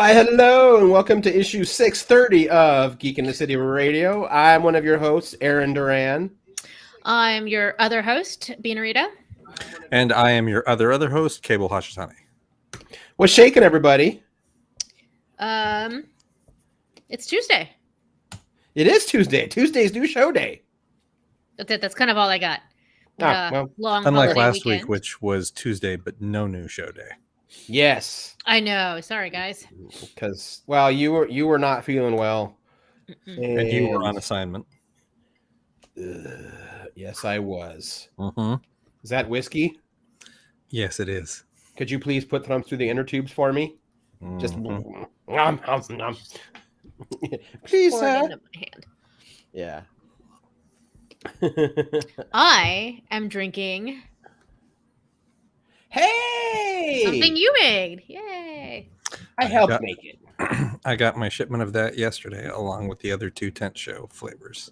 Why, hello, and welcome to issue 630 of Geek in the City Radio. I'm one of your hosts, Aaron Duran. I'm your other host, Binarita. And I am your other host, Cable Hashitani. What's shaking, everybody? It's Tuesday. It is Tuesday. Tuesday's new show day. That's it. That's kind of all I got. Long unlike holiday last weekend. week, which was Tuesday, but no new show day. Yes. I know. Sorry, guys. Because, well, you were not feeling well. And you were on assignment. Yes, I was. Mm-hmm. Is that whiskey? Yes, it is. Could you please put them through the inner tubes for me? Just nom, nom, nom. Please, Pour it sir. into my hand. Yeah. I am drinking Hey! something you made. Yay! I helped make it. I got my shipment of that yesterday, along with the other 2 tent show flavors.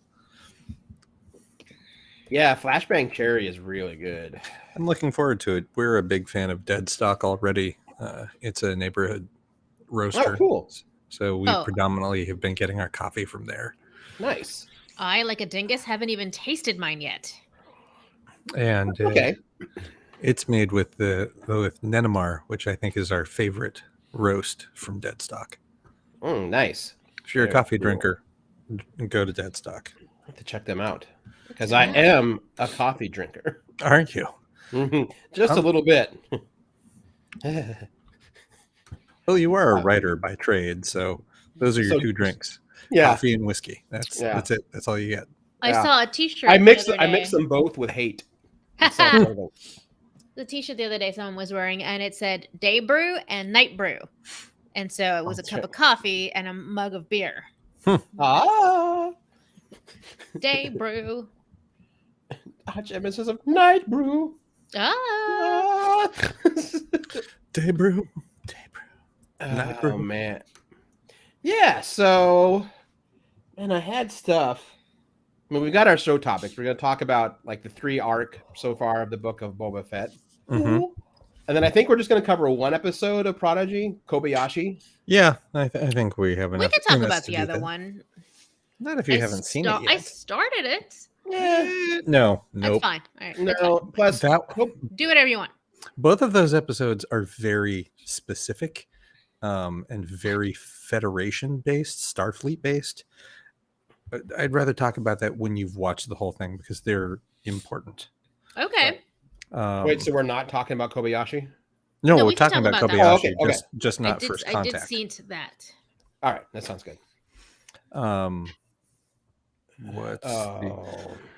Yeah, Flashbang Cherry is really good. I'm looking forward to it. We're a big fan of Dead Stock already. It's a neighborhood roaster. Oh, cool. So we predominantly have been getting our coffee from there. Nice. I, like a dingus, haven't even tasted mine yet. And okay. It's made with Nenamar, which I think is our favorite roast from Dead Stock. Nice. If you're a coffee drinker, go to Dead Stock. I have to check them out because I am a coffee drinker. Aren't you? Just a little bit. Well, you are a writer by trade, so those are your 2 drinks. Yeah. Coffee and whiskey. That's it. That's all you get. I saw a T-shirt. I mix them both with hate. The T-shirt the other day someone was wearing, and it said "Day Brew" and "Night Brew," and so it was a cup of coffee and a mug of beer. Day Brew. Arch emphasis of Night Brew. Day Brew. Night Brew. Oh man. Yeah. So, and I had stuff. I mean, we got our show topics. We're going to talk about like the 3 arc so far of the book of Boba Fett. Mm-hmm. And then I think we're just going to cover 1 episode of Prodigy, Kobayashi. Yeah, I think we have enough. We could talk about the other one. Not if you haven't seen it yet. I started it. Yeah. No. That's fine. All right. No. Plus, do whatever you want. Both of those episodes are very specific and very Federation-based, Starfleet-based. I'd rather talk about that when you've watched the whole thing because they're important. Okay. Wait, so we're not talking about Kobayashi? No, we're talking about Kobayashi, okay. just not First Contact. I did see that. All right, that sounds good.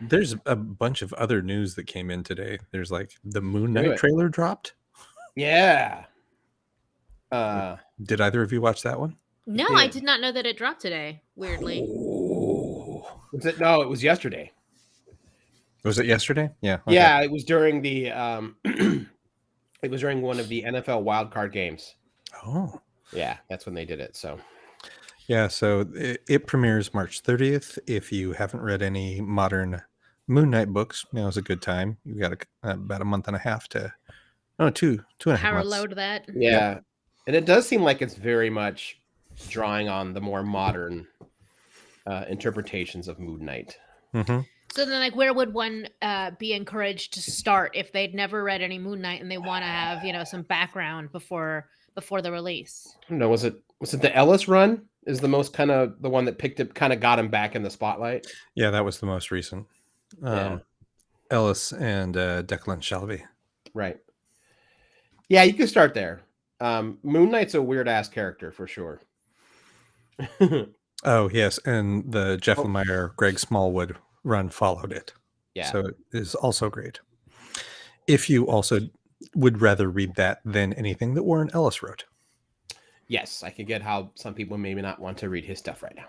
There's a bunch of other news that came in today. There's like the Moon Knight trailer dropped. Yeah. Did either of you watch that one? No, I did not know that it dropped today. Weirdly. Was it? No, it was yesterday. Was it yesterday? Yeah. Okay. Yeah, it was during the it was during one of the NFL wildcard games. Oh. Yeah, that's when they did it. So. Yeah, so it premieres March 30th. If you haven't read any modern Moon Knight books, now's a good time. You've got about a month and a half to, two and a half months. Power load that. Yeah, and it does seem like it's very much drawing on the more modern interpretations of Moon Knight. Mm-hmm. So then, like, where would one be encouraged to start if they'd never read any Moon Knight and they want to have, some background before the release? I don't know. Was it the Ellis run? Is the most kind of the one that got him back in the spotlight? Yeah, that was the most recent. Ellis and Declan Shalvey. Right. Yeah, you can start there. Moon Knight's a weird ass character for sure. Oh yes, and the Jeff Lemire, Greg Smallwood run followed it. Yeah. So it is also great. If you also would rather read that than anything that Warren Ellis wrote. Yes, I could get how some people maybe not want to read his stuff right now.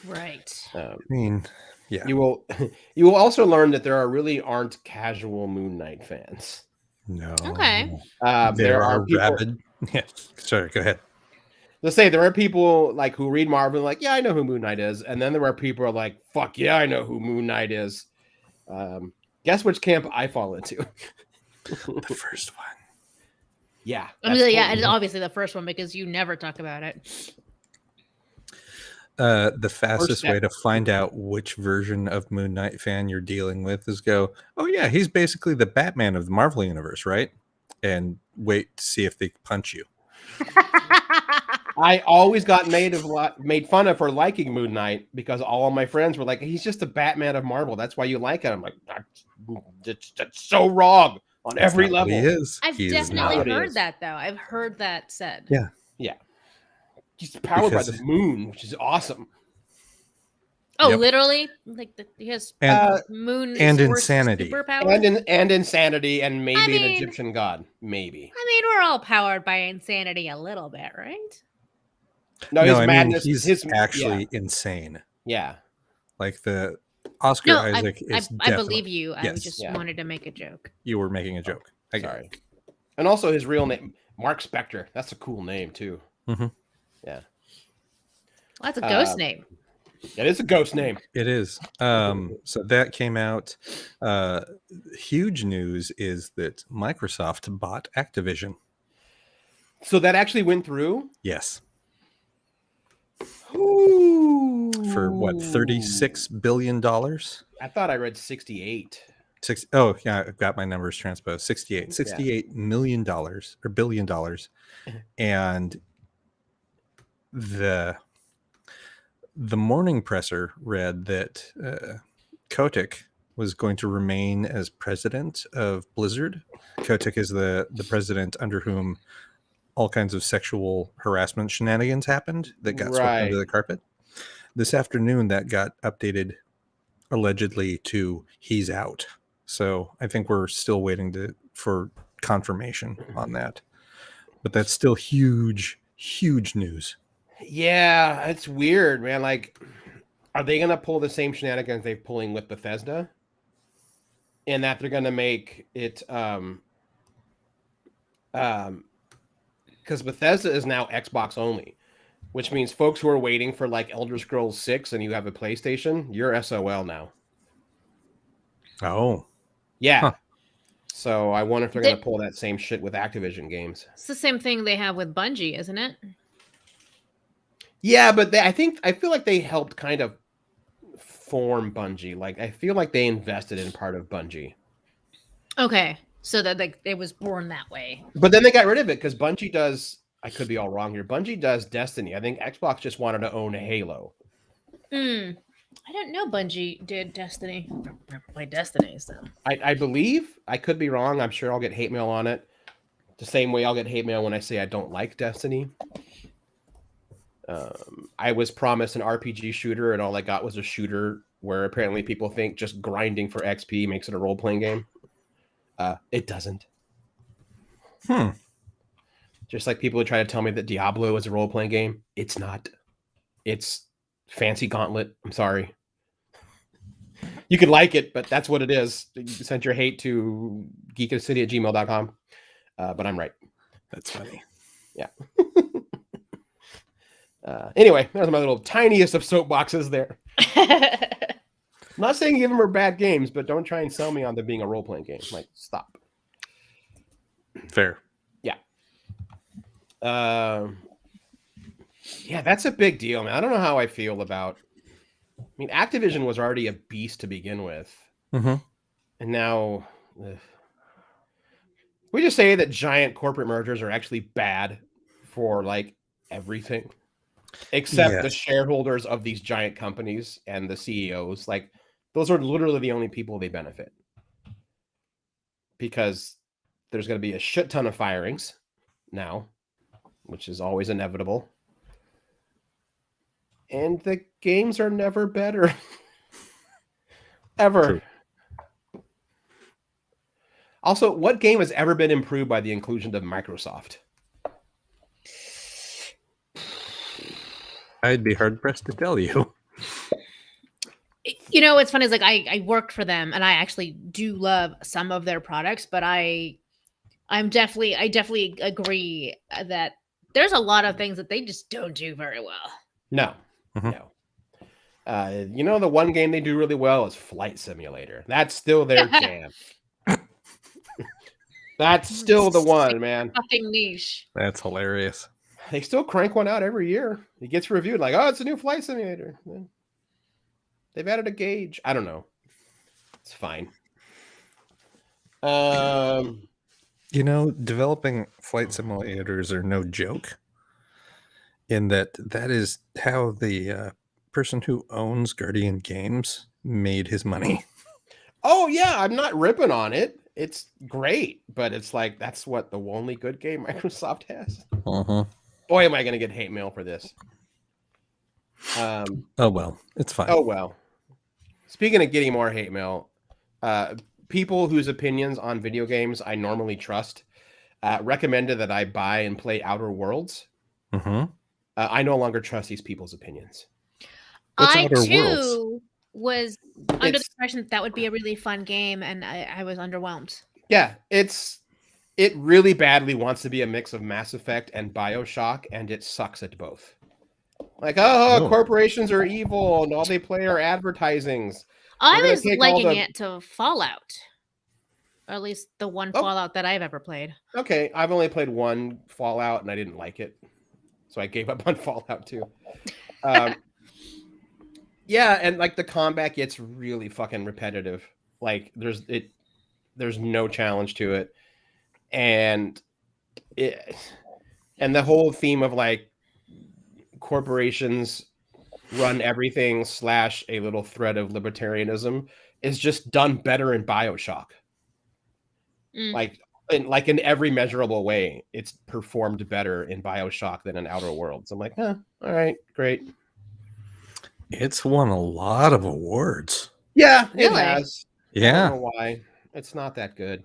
Right. I mean, yeah. You will also learn that there aren't casual Moon Knight fans. No. Okay. There are people, rabid. Yeah. Sorry, go ahead. Let's say there are people like who read Marvel like, yeah, I know who Moon Knight is, and then there are people who are like, fuck yeah, I know who Moon Knight is. Guess which camp I fall into? The first one. Yeah. I mean, yeah, totally- it's obviously the first one because you never talk about it. The fastest step. way to find out which version of Moon Knight fan you're dealing with is go, oh yeah, he's basically the Batman of the Marvel universe, right? And wait to see if they punch you. I always got made fun of for liking Moon Knight because all of my friends were like, he's just the Batman of Marvel. That's why you like it. I'm like, that's so wrong on That's every not what level. he is. I've He is not definitely what he heard is. that though. I've heard that said. Yeah. Yeah. He's powered by Because- the moon, which is awesome. Oh, Yep. literally? Like he has And moon and source insanity. superpower? And insanity and maybe I an mean- Egyptian god. Maybe. I mean, we're all powered by insanity a little bit, right? No, his I mean, madness. he's actually insane. Yeah. Like the Oscar No, Isaac I is believe you. I Yes. just Yeah. wanted to make a joke. You were making a joke. I get Sorry. it. And also his real name, Mark Spector. That's a cool name too. Well, that's a ghost Uh, name. That is a ghost name. It is. So that came out. Huge news is that Microsoft bought Activision. So that actually went through? Yes. Ooh. For what, $36 billion? I thought I read 68. Oh, yeah, I've got my numbers transposed. 68 million dollars or $1 billion. And the morning presser read that Kotick was going to remain as president of Blizzard. Kotick is the president under whom all kinds of sexual harassment shenanigans happened that got swept Right. under the carpet. This afternoon, that got updated allegedly to he's out. So I think we're still waiting for confirmation on that. But that's still huge, huge news. Yeah, it's weird, man. Like, are they going to pull the same shenanigans they're pulling with Bethesda? In that they're going to make it, because Bethesda is now Xbox only, which means folks who are waiting for like Elder Scrolls 6 and you have a PlayStation, you're SOL now. Oh, Yeah. Huh. So I wonder if they're going to pull that same shit with Activision games. It's the same thing they have with Bungie, isn't it? Yeah, but I feel like they helped kind of form Bungie. Like I feel like they invested in part of Bungie. Okay, so that like it was born that way. But then they got rid of it because Bungie does. I could be all wrong here. Bungie does Destiny. I think Xbox just wanted to own Halo. I didn't know Bungie did Destiny. Never played Destiny, so I believe. I could be wrong. I'm sure I'll get hate mail on it. The same way I'll get hate mail when I say I don't like Destiny. I was promised an RPG shooter, and all I got was a shooter where apparently people think just grinding for XP makes it a role-playing game. It doesn't. Just like people who try to tell me that Diablo is a role-playing game. It's not. It's fancy gauntlet. I'm sorry. You could like it, but that's what it is. You can send your hate to geekofcity@gmail.com. But I'm right. that's funny. Yeah. Anyway, there's my little tiniest of soapboxes there. I'm not saying give them are bad games, but don't try and sell me on them being a role-playing game. Like, stop. Fair. Yeah, that's a big deal, man. I don't know how I feel about. I mean, Activision was already a beast to begin with, and now we just say that giant corporate mergers are actually bad for like everything, except the shareholders of these giant companies and the CEOs. Like, those are literally the only people they benefit, because there's going to be a shit ton of firings now, which is always inevitable. And the games are never better. Ever. True. Also, what game has ever been improved by the inclusion of Microsoft? I'd be hard pressed to tell you. You know, what's funny is like I worked for them, and I actually do love some of their products, but I definitely agree that there's a lot of things that they just don't do very well. No. No. You know, the one game they do really well is Flight Simulator. That's still their jam. That's still the one, man. Fucking niche. That's hilarious. They still crank one out every year. It gets reviewed like, oh, it's a new flight simulator. They've added a gauge. I don't know. It's fine. You know, developing flight simulators are no joke. In that is how the person who owns Guardian Games made his money. Oh yeah, I'm not ripping on it. It's great, but it's like that's what the only good game Microsoft has. Boy, am I going to get hate mail for this. Oh well, it's fine. Oh well. Speaking of getting more hate mail, people whose opinions on video games I normally trust recommended that I buy and play Outer Worlds. I no longer trust these people's opinions. What's I Outer too Worlds? was under the impression that would be a really fun game, and I was underwhelmed. Yeah, it really badly wants to be a mix of Mass Effect and BioShock, and it sucks at both. Like, corporations are evil, and all they play are advertisings. I was liking it to Fallout, or at least the one Fallout that I've ever played. Okay, I've only played one Fallout, and I didn't like it, so I gave up on Fallout 2. Yeah, and like the combat gets really fucking repetitive. Like there's no challenge to it, and the whole theme of like corporations run everything / a little thread of libertarianism is just done better in BioShock. Like in every measurable way, it's performed better in BioShock than in Outer Worlds. I'm like, all right, great. It's won a lot of awards. Yeah, it Really? has. Yeah. I don't know why. It's not that good.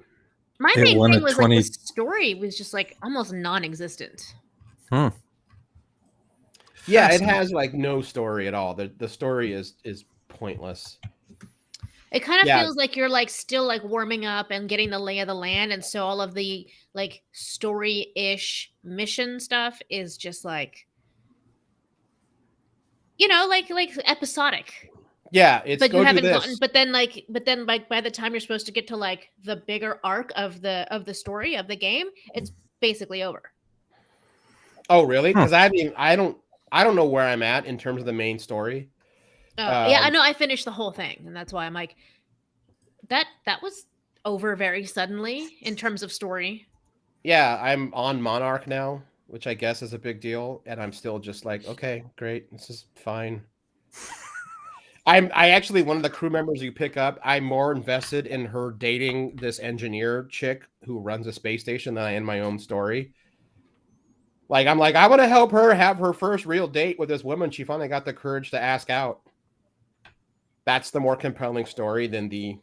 My main thing was like the story was just like almost non-existent. Yeah, it has like no story at all. The story is pointless. It kind of feels like you're like still like warming up and getting the lay of the land, and so all of the like story-ish mission stuff is just like, you know, like episodic. Yeah, it's but you haven't gotten. But then by the time you're supposed to get to like the bigger arc of the story of the game, it's basically over. Oh, really? Because I don't know where I'm at in terms of the main story. Yeah, I know. I finished the whole thing, and that's why I'm like, that was over very suddenly in terms of story. Yeah, I'm on Monarch now, which I guess is a big deal, and I'm still just like, okay, great, this is fine. I actually, one of the crew members you pick up, I'm more invested in her dating this engineer chick who runs a space station than I am in my own story. Like, I'm like, I want to help her have her first real date with this woman she finally got the courage to ask out. That's the more compelling story than the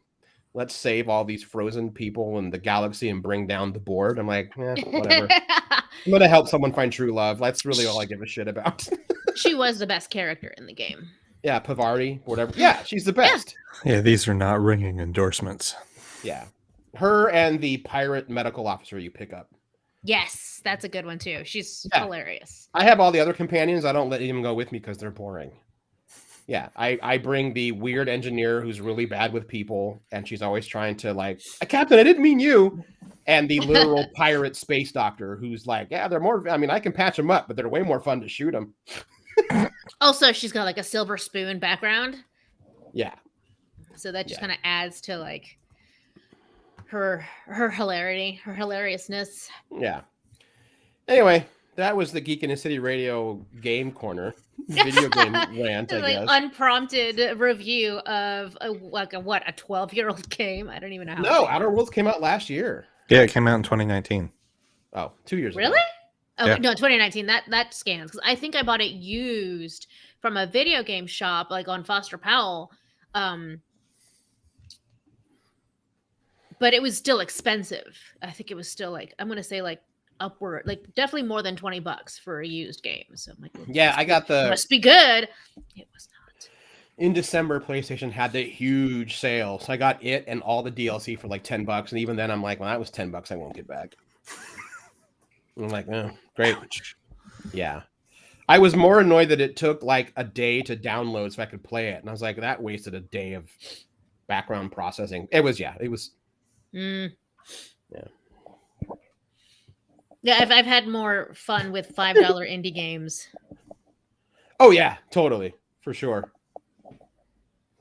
let's save all these frozen people in the galaxy and bring down the board. I'm like, whatever. I'm going to help someone find true love. That's really all I give a shit about. She was the best character in the game. Yeah, Pavarti, whatever. Yeah, she's the best. Yeah, these are not ringing endorsements. Yeah. Her and the pirate medical officer you pick up. Yes, that's a good one too. She's hilarious. I have all the other companions. I don't let them go with me because they're boring. Yeah, I bring the weird engineer who's really bad with people, and she's always trying to like, Captain, I didn't mean you. And the literal pirate space doctor who's like, yeah, they're more, I mean, I can patch them up, but they're way more fun to shoot them. Also, she's got like a silver spoon background. Yeah. So that just kind of adds to like her hilarity, her hilariousness. Yeah. Anyway, that was the Geek in the City Radio game corner. Video game rant, I guess. Unprompted review of a 12-year-old game. I don't even know how. No, Outer Worlds came out last year. Yeah, it came out in 2019. Oh, 2 years ago. Really? Oh, yeah. No, 2019. That scans. Because I think I bought it used from a video game shop, like on Foster Powell. But it was still expensive. I think it was still like, I'm going to say like upward, like definitely more than $20 for a used game. So I'm like, yeah, I got the. Must be good. It was not. In December, PlayStation had the huge sale, so I got it and all the DLC for like $10. And even then, I'm like, well, that was $10. I won't get back. I'm like, oh, great. Yeah. I was more annoyed that it took like a day to download so I could play it. And I was like, that wasted a day of background processing. It was. Mm. Yeah. Yeah, I've had more fun with $5 indie games. Oh yeah, totally, for sure.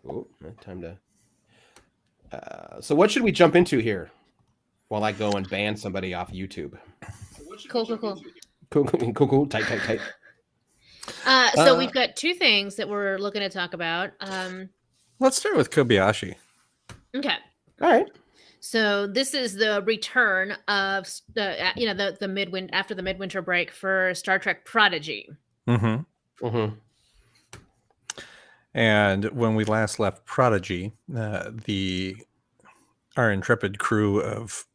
Oh, time to. So what should we jump into here? While I go and ban somebody off YouTube. Cool. Cool. Tight. So we've got two things that we're looking to talk about. Let's start with Kobayashi. Okay. All right. So this is the return of the midwinter after the midwinter break for Star Trek Prodigy. Mm-hmm. And when we last left Prodigy, our intrepid crew of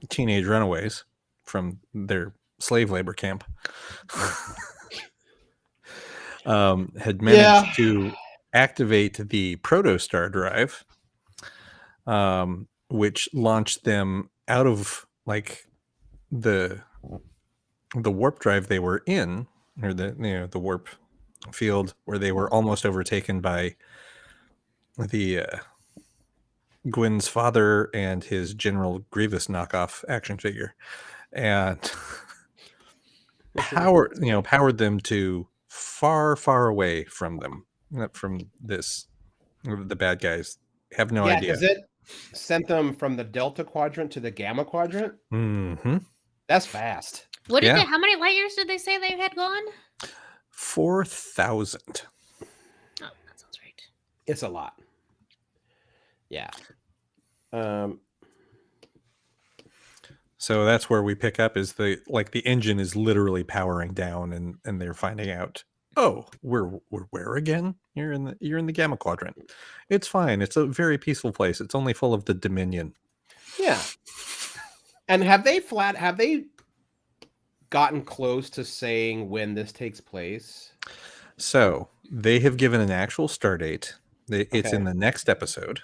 teenage runaways from their slave labor camp had managed to activate the protostar drive, which launched them out of like the warp drive they were in, or the warp field where they were almost overtaken by the Gwyn's father and his General Grievous knockoff action figure, and powered them to far away from them, from the bad guys. Have no idea. Because it sent them from the Delta Quadrant to the Gamma Quadrant. Mm-hmm. That's fast. What did they? How many light years did they say they had gone? 4,000. Oh, that sounds right. It's a lot. Yeah. So that's where we pick up is the engine is literally powering down, and they're finding out, oh, we're where again? You're in the Gamma Quadrant. It's fine. It's a very peaceful place. It's only full of the Dominion. Yeah. And have they gotten close to saying when this takes place? So they have given an actual start date. It's in the next episode.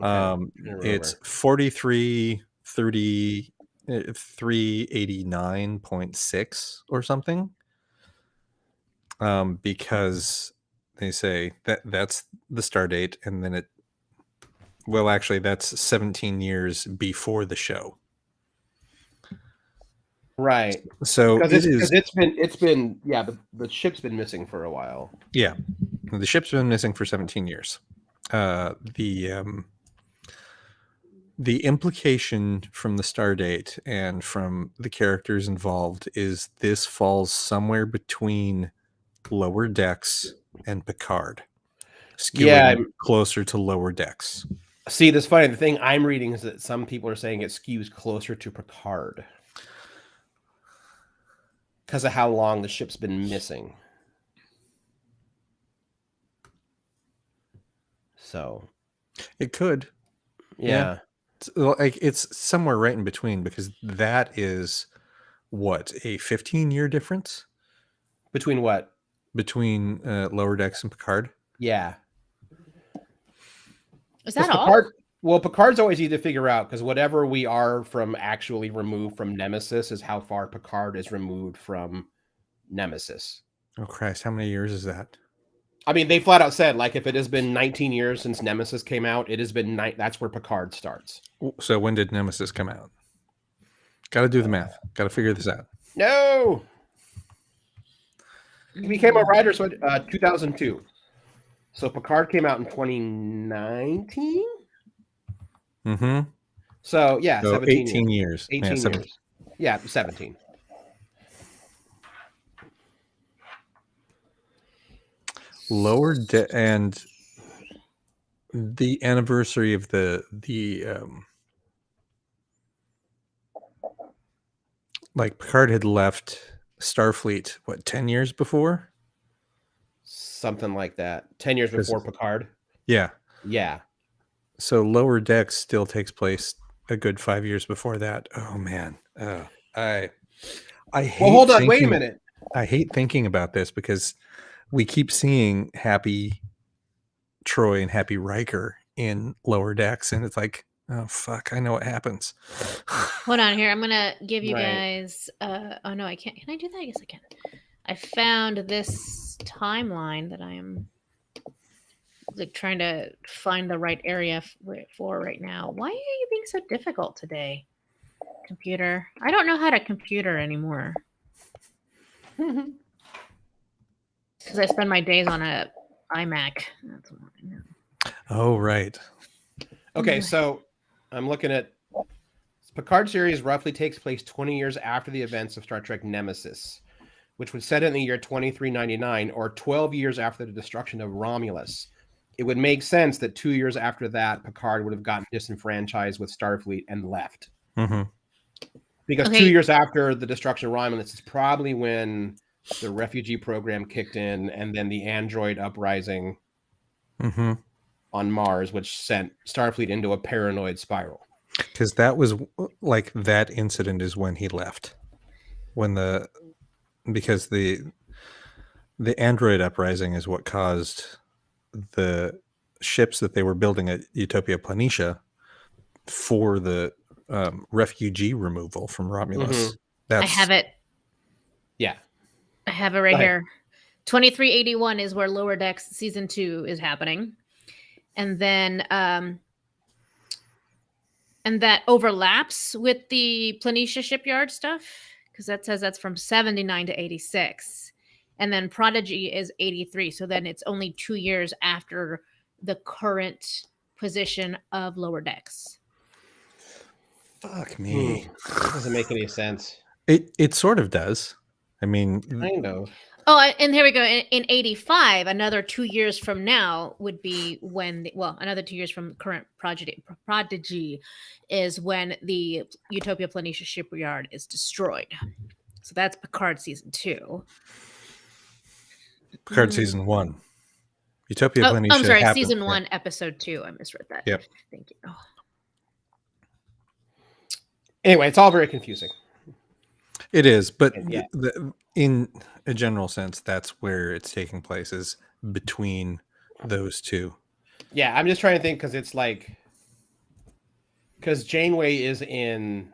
It's 389.6 or something. Because they say that's the start date, and then that's 17 years before the show. Right. So because it's been the ship's been missing for a while. Yeah, the ship's been missing for 17 years. The implication from the star date and from the characters involved is this falls somewhere between Lower Decks and Picard, skewing closer to Lower Decks. See, this funny. The thing I'm reading is that some people are saying it skews closer to Picard because of how long the ship's been missing. So it could, yeah. It's somewhere right in between, because that is what, a 15-year difference between what? Between Lower Decks and Picard. Yeah. Is that all? Well, Picard's always easy to figure out, because whatever we are from actually removed from Nemesis is how far Picard is removed from Nemesis. Oh Christ, how many years is that? I mean, they flat out said, like, if it has been 19 years since Nemesis came out, it has been that's where Picard starts. So when did Nemesis come out? Got to do the math. Got to figure this out. No. He became a writer 2002. So Picard came out in 2019. Mm-hmm. So yeah, so 18 years. 18 years. Yeah, 17. Lower Deck, and the anniversary of the like Picard had left Starfleet 10 years before, something like that. 10 years before Picard. Yeah. So Lower Decks still takes place a good 5 years before that. Oh man, I hate. Well, hold on, wait a minute. I hate thinking about this because we keep seeing Happy Troy and Happy Riker in Lower Decks, and it's like, oh fuck, I know what happens. Hold on here. I'm gonna give you guys. Oh no, I can't. Can I do that? I guess I can. I found this timeline that I am like trying to find the right area for right now. Why are you being so difficult today? Computer. I don't know how to computer anymore. Because I spend my days on a iMac. That's what I know. Oh, right. Okay, so I'm looking at Picard series roughly takes place 20 years after the events of Star Trek Nemesis, which would set it in the year 2399, or 12 years after the destruction of Romulus. It would make sense that 2 years after that, Picard would have gotten disenfranchised with Starfleet and left. Mm-hmm. Because 2 years after the destruction of Romulus is probably when the refugee program kicked in, and then the android uprising on Mars, which sent Starfleet into a paranoid spiral. Because that was like that incident is when he left. Because the android uprising is what caused the ships that they were building at Utopia Planitia for the refugee removal from Romulus. I have it. Yeah. I have it right here. 2381 is where Lower Decks season 2 is happening. And then and that overlaps with the Planitia shipyard stuff, because that says that's from 79 to 86. And then Prodigy is 83. So then it's only 2 years after the current position of Lower Decks. Fuck me. That doesn't make any sense. It sort of does. I mean, kind of. Oh, and here we go. In 85, another 2 years from now would be when, another 2 years from current Prodigy is when the Utopia Planitia shipyard is destroyed. So that's Picard season 2. Picard season 1. Utopia Planitia. I'm sorry, season 1, episode 2. I misread that. Yep. Thank you. Oh. Anyway, it's all very confusing. It is, but yeah. In a general sense, that's where it's taking place, is between those two. Yeah, I'm just trying to think, because it's like, because Janeway is in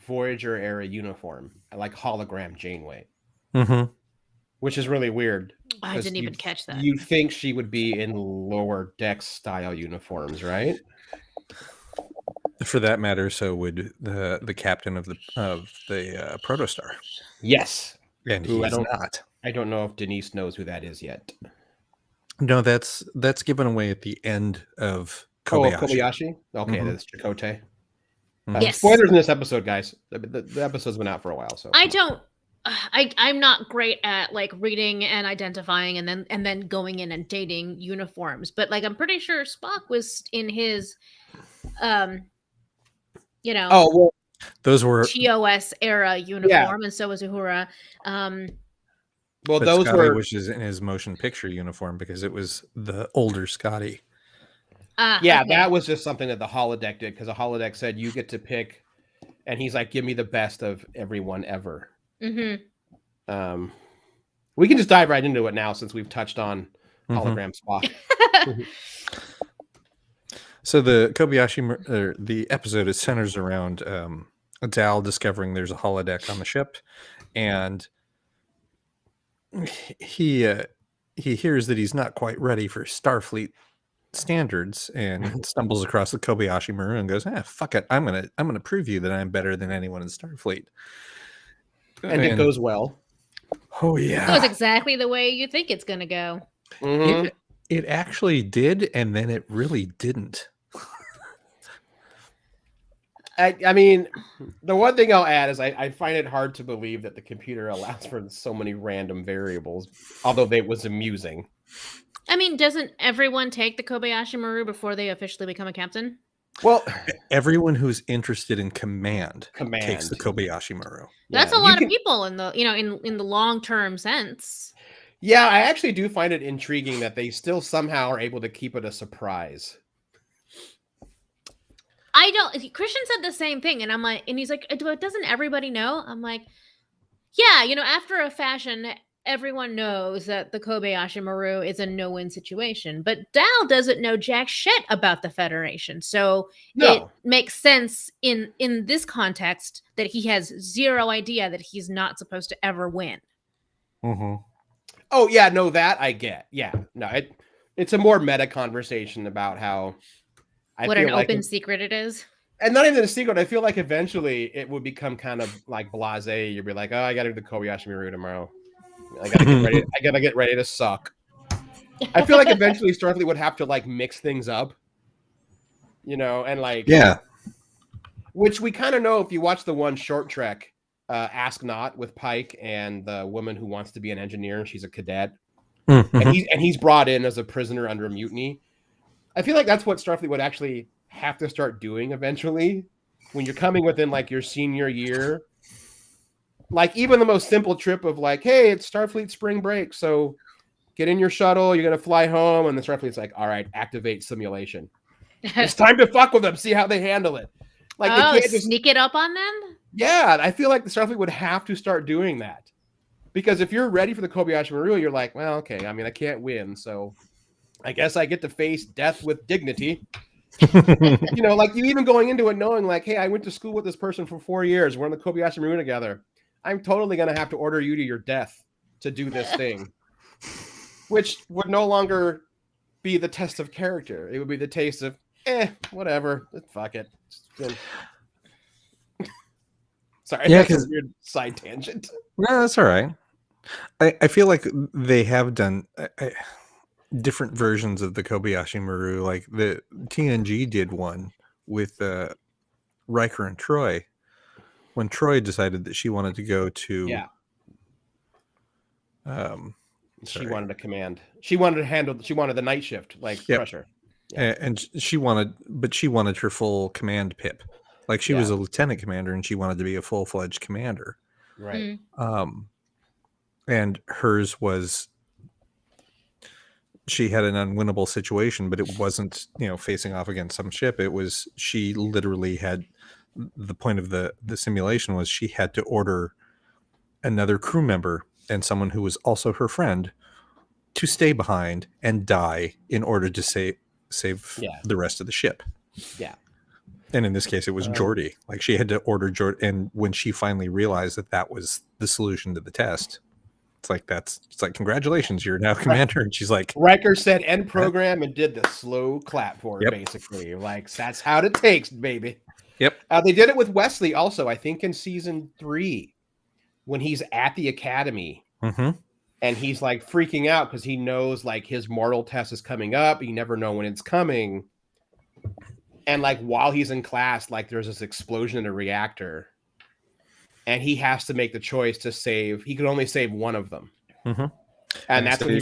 Voyager era uniform, like hologram Janeway, which is really weird. I didn't even catch that. You'd think she would be in Lower Decks style uniforms, right? For that matter, so would the captain of the Protostar. Yes, and he's not. I don't know if Denise knows who that is yet. No, that's given away at the end of Kobayashi. Oh, Kobayashi? Okay, that's Chakotay. Yes. Spoilers in this episode, guys. The episode's been out for a while, so I'm not great at like reading and identifying and then going in and dating uniforms, but like I'm pretty sure Spock was in his those were TOS era uniform, and so was Uhura. Those Scotty was in his motion picture uniform because it was the older Scotty. That was just something that the holodeck did, because the holodeck said you get to pick, and he's like, "Give me the best of everyone ever." We can just dive right into it now, since we've touched on hologram Spock. So the Kobayashi, the episode, centers around Dal discovering there's a holodeck on the ship, and he hears that he's not quite ready for Starfleet standards, and stumbles across the Kobayashi Maru and goes, fuck it, I'm gonna prove you that I'm better than anyone in Starfleet. And it goes well. Oh yeah, it goes exactly the way you think it's gonna go. It actually did, and then it really didn't. I mean, the one thing I'll add is I find it hard to believe that the computer allows for so many random variables, although it was amusing. I mean, doesn't everyone take the Kobayashi Maru before they officially become a captain? Well, everyone who's interested in command takes the Kobayashi Maru. That's a lot of people in the in the long-term sense. Yeah, I actually do find it intriguing that they still somehow are able to keep it a surprise. Christian said the same thing, and I'm like, and he's like, doesn't everybody know? I'm like, yeah, after a fashion, everyone knows that the Kobayashi Maru is a no-win situation, but Dal doesn't know jack shit about the Federation, so it makes sense in this context that he has zero idea that he's not supposed to ever win. Oh yeah, no, that I get. Yeah, no, it's a more meta conversation about how what an open secret it is. And not even a secret. I feel like eventually it would become kind of like blasé. You'd be like, oh, I got to do the Kobayashi Maru tomorrow. I got to get ready. I got to get ready to suck. I feel like eventually Starfleet would have to like mix things up, and like which we kind of know if you watch the one short trek, Ask Not with Pike and the woman who wants to be an engineer. She's a cadet, and he's brought in as a prisoner under a mutiny. I feel like that's what Starfleet would actually have to start doing eventually when you're coming within like your senior year. Like even the most simple trip of like, hey, it's Starfleet spring break, so get in your shuttle, you're gonna fly home, and the Starfleet's like, all right, activate simulation. It's time to fuck with them, see how they handle it. Like they can't just sneak it up on them? Yeah, I feel like the Starfleet would have to start doing that. Because if you're ready for the Kobayashi Maru, you're like, well, okay, I mean, I can't win, so I guess I get to face death with dignity. Like you even going into it knowing like, hey, I went to school with this person for 4 years. We're on the Kobayashi Maru together. I'm totally going to have to order you to your death to do this thing, which would no longer be the test of character. It would be the taste of, whatever. Fuck it. Sorry, that's a weird side tangent. No, that's all right. I feel like they have done different versions of the Kobayashi Maru. Like the TNG did one with Riker and Troy. When Troy decided that she wanted to go to, she wanted to command. She wanted to handle. She wanted the night shift, like Crusher. Yeah. And she wanted her full command pip. Like she was a lieutenant commander, and she wanted to be a full-fledged commander. Right. And hers was, she had an unwinnable situation, but it wasn't, facing off against some ship. It was, she literally had, the point of the simulation was she had to order another crew member and someone who was also her friend to stay behind and die in order to save the rest of the ship. Yeah. And in this case, it was Geordi. Like she had to order Geordi. And when she finally realized that was the solution to the test, it's like, congratulations, you're now commander. And she's like, Riker said end program and did the slow clap for it, basically. Like, that's how it takes, baby. Yep. They did it with Wesley also, I think in season 3, when he's at the academy and he's like freaking out because he knows like his mortal test is coming up. You never know when it's coming. And like while he's in class, like there's this explosion in a reactor and he has to make the choice to save. He could only save one of them. And that's when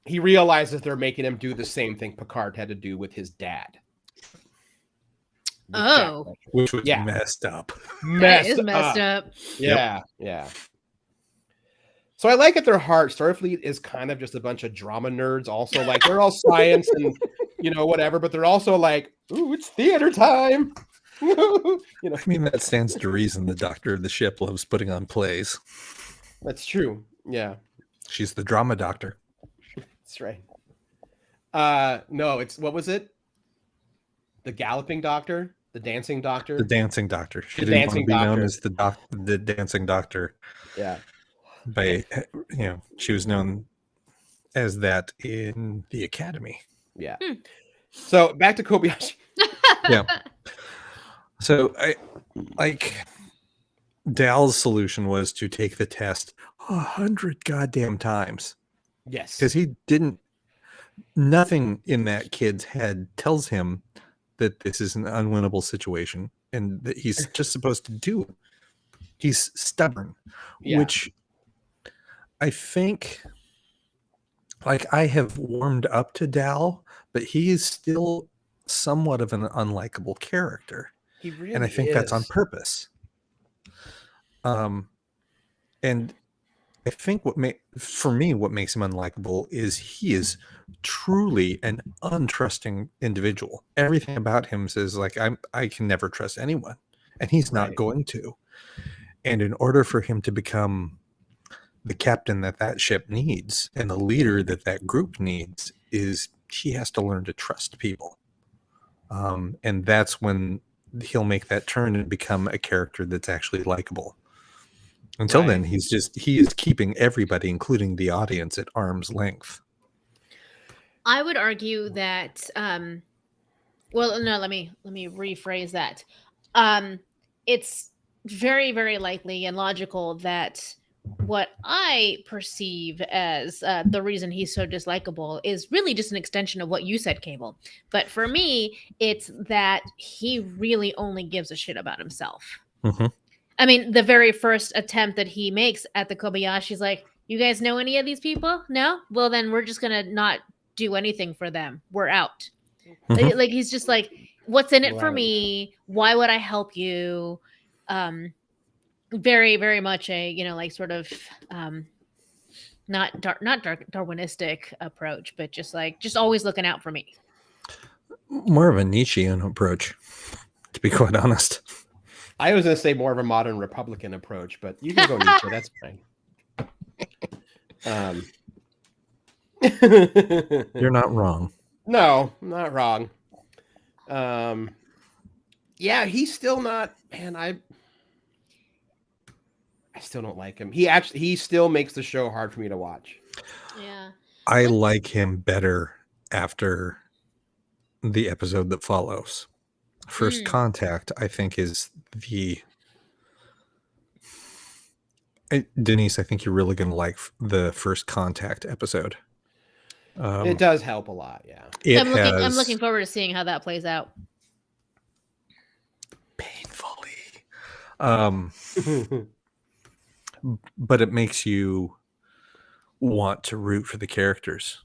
he realizes they're making him do the same thing Picard had to do with his dad. Which was messed up. Messed up. Yeah. So I like at their heart, Starfleet is kind of just a bunch of drama nerds. Also, like they're all science and whatever, but they're also like, ooh, it's theater time. I mean, that stands to reason. The doctor of the ship loves putting on plays. That's true. Yeah, she's the drama doctor. That's right. No, it's what was it? The galloping doctor. The dancing doctor. The dancing doctor. She didn't want to be known as the dancing doctor. Yeah. She was known as that in the academy. Yeah. So back to Kobayashi. Yeah. So I like Dal's solution was to take the test 100 goddamn times. Yes. Because nothing in that kid's head tells him that this is an unwinnable situation and that he's just supposed to do it. He's stubborn, which I think, like, I have warmed up to Dal, but he is still somewhat of an unlikable character. He really and I think that's on purpose. And I think what makes him unlikable is he is truly an untrusting individual. Everything about him says like I can never trust anyone, and he's not going to. And in order for him to become the captain that ship needs and the leader that group needs, is he has to learn to trust people. And that's when he'll make that turn and become a character that's actually likable. Until then, he is keeping everybody, including the audience, at arm's length. I would argue that Well, no, let me rephrase that. It's very, very likely and logical that what I perceive as the reason he's so dislikable is really just an extension of what you said, Cable. But for me, it's that he really only gives a shit about himself. Mm-hmm. I mean, the very first attempt that he makes at the Kobayashi's like, "You guys know any of these people? No? Well, then we're just gonna not do anything for them. We're out." Mhm. Like he's just like, "What's in it for Right. me? Why would I help you?" Very, very much a like sort of not Darwinistic approach, but just always looking out for me. More of a Nietzschean approach, to be quite honest. I was going to say more of a modern Republican approach, but you can go Nietzsche. That's fine. You're not wrong. No, not wrong. Yeah, he's still not. Man, I still don't like him. He still makes the show hard for me to watch. Yeah. I like him better after the episode that follows. First Contact, I think, is the... Denise, I think you're really going to like the First Contact episode. It does help a lot, yeah. I'm looking forward to seeing how that plays out. Painfully. But it makes you want to root for the characters,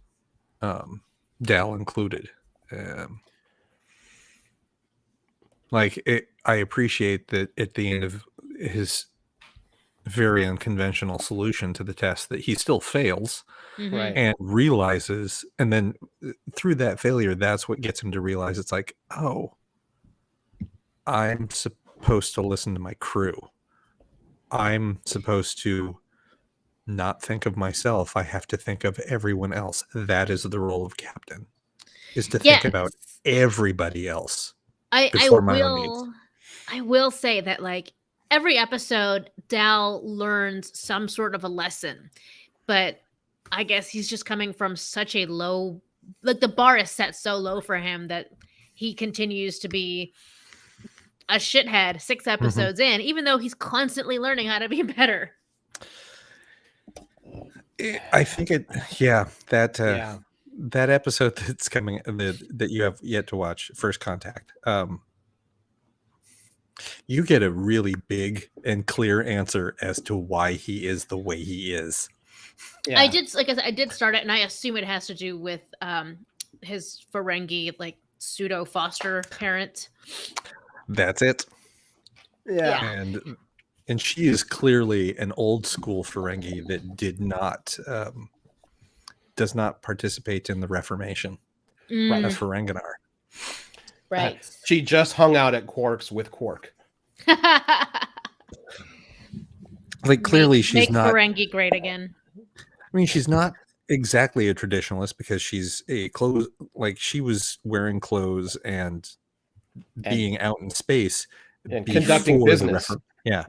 Dal included. I appreciate that at the end of his very unconventional solution to the test that he still fails Right. and realizes, and then through that failure, that's what gets him to realize it's like, oh, I'm supposed to listen to my crew. I'm supposed to not think of myself. I have to think of everyone else. That is the role of captain, is to think about everybody else. I will say that like every episode, Dal learns some sort of a lesson, but I guess he's just coming from such a low, like the bar is set so low for him that he continues to be a shithead 6 episodes in, even though he's constantly learning how to be better. I think that episode that's coming that you have yet to watch, First Contact, you get a really big and clear answer as to why he is the way he is. Yeah. I did start it, and I assume it has to do with his Ferengi like pseudo foster parent. That's it. Yeah. And she is clearly an old school Ferengi that does not participate in the Reformation of Ferenginar. Right. She just hung out at Quark's with Quark. Like clearly she's not Ferengi great again. I mean, she's not exactly a traditionalist because she's she was wearing clothes and being out in space and conducting business.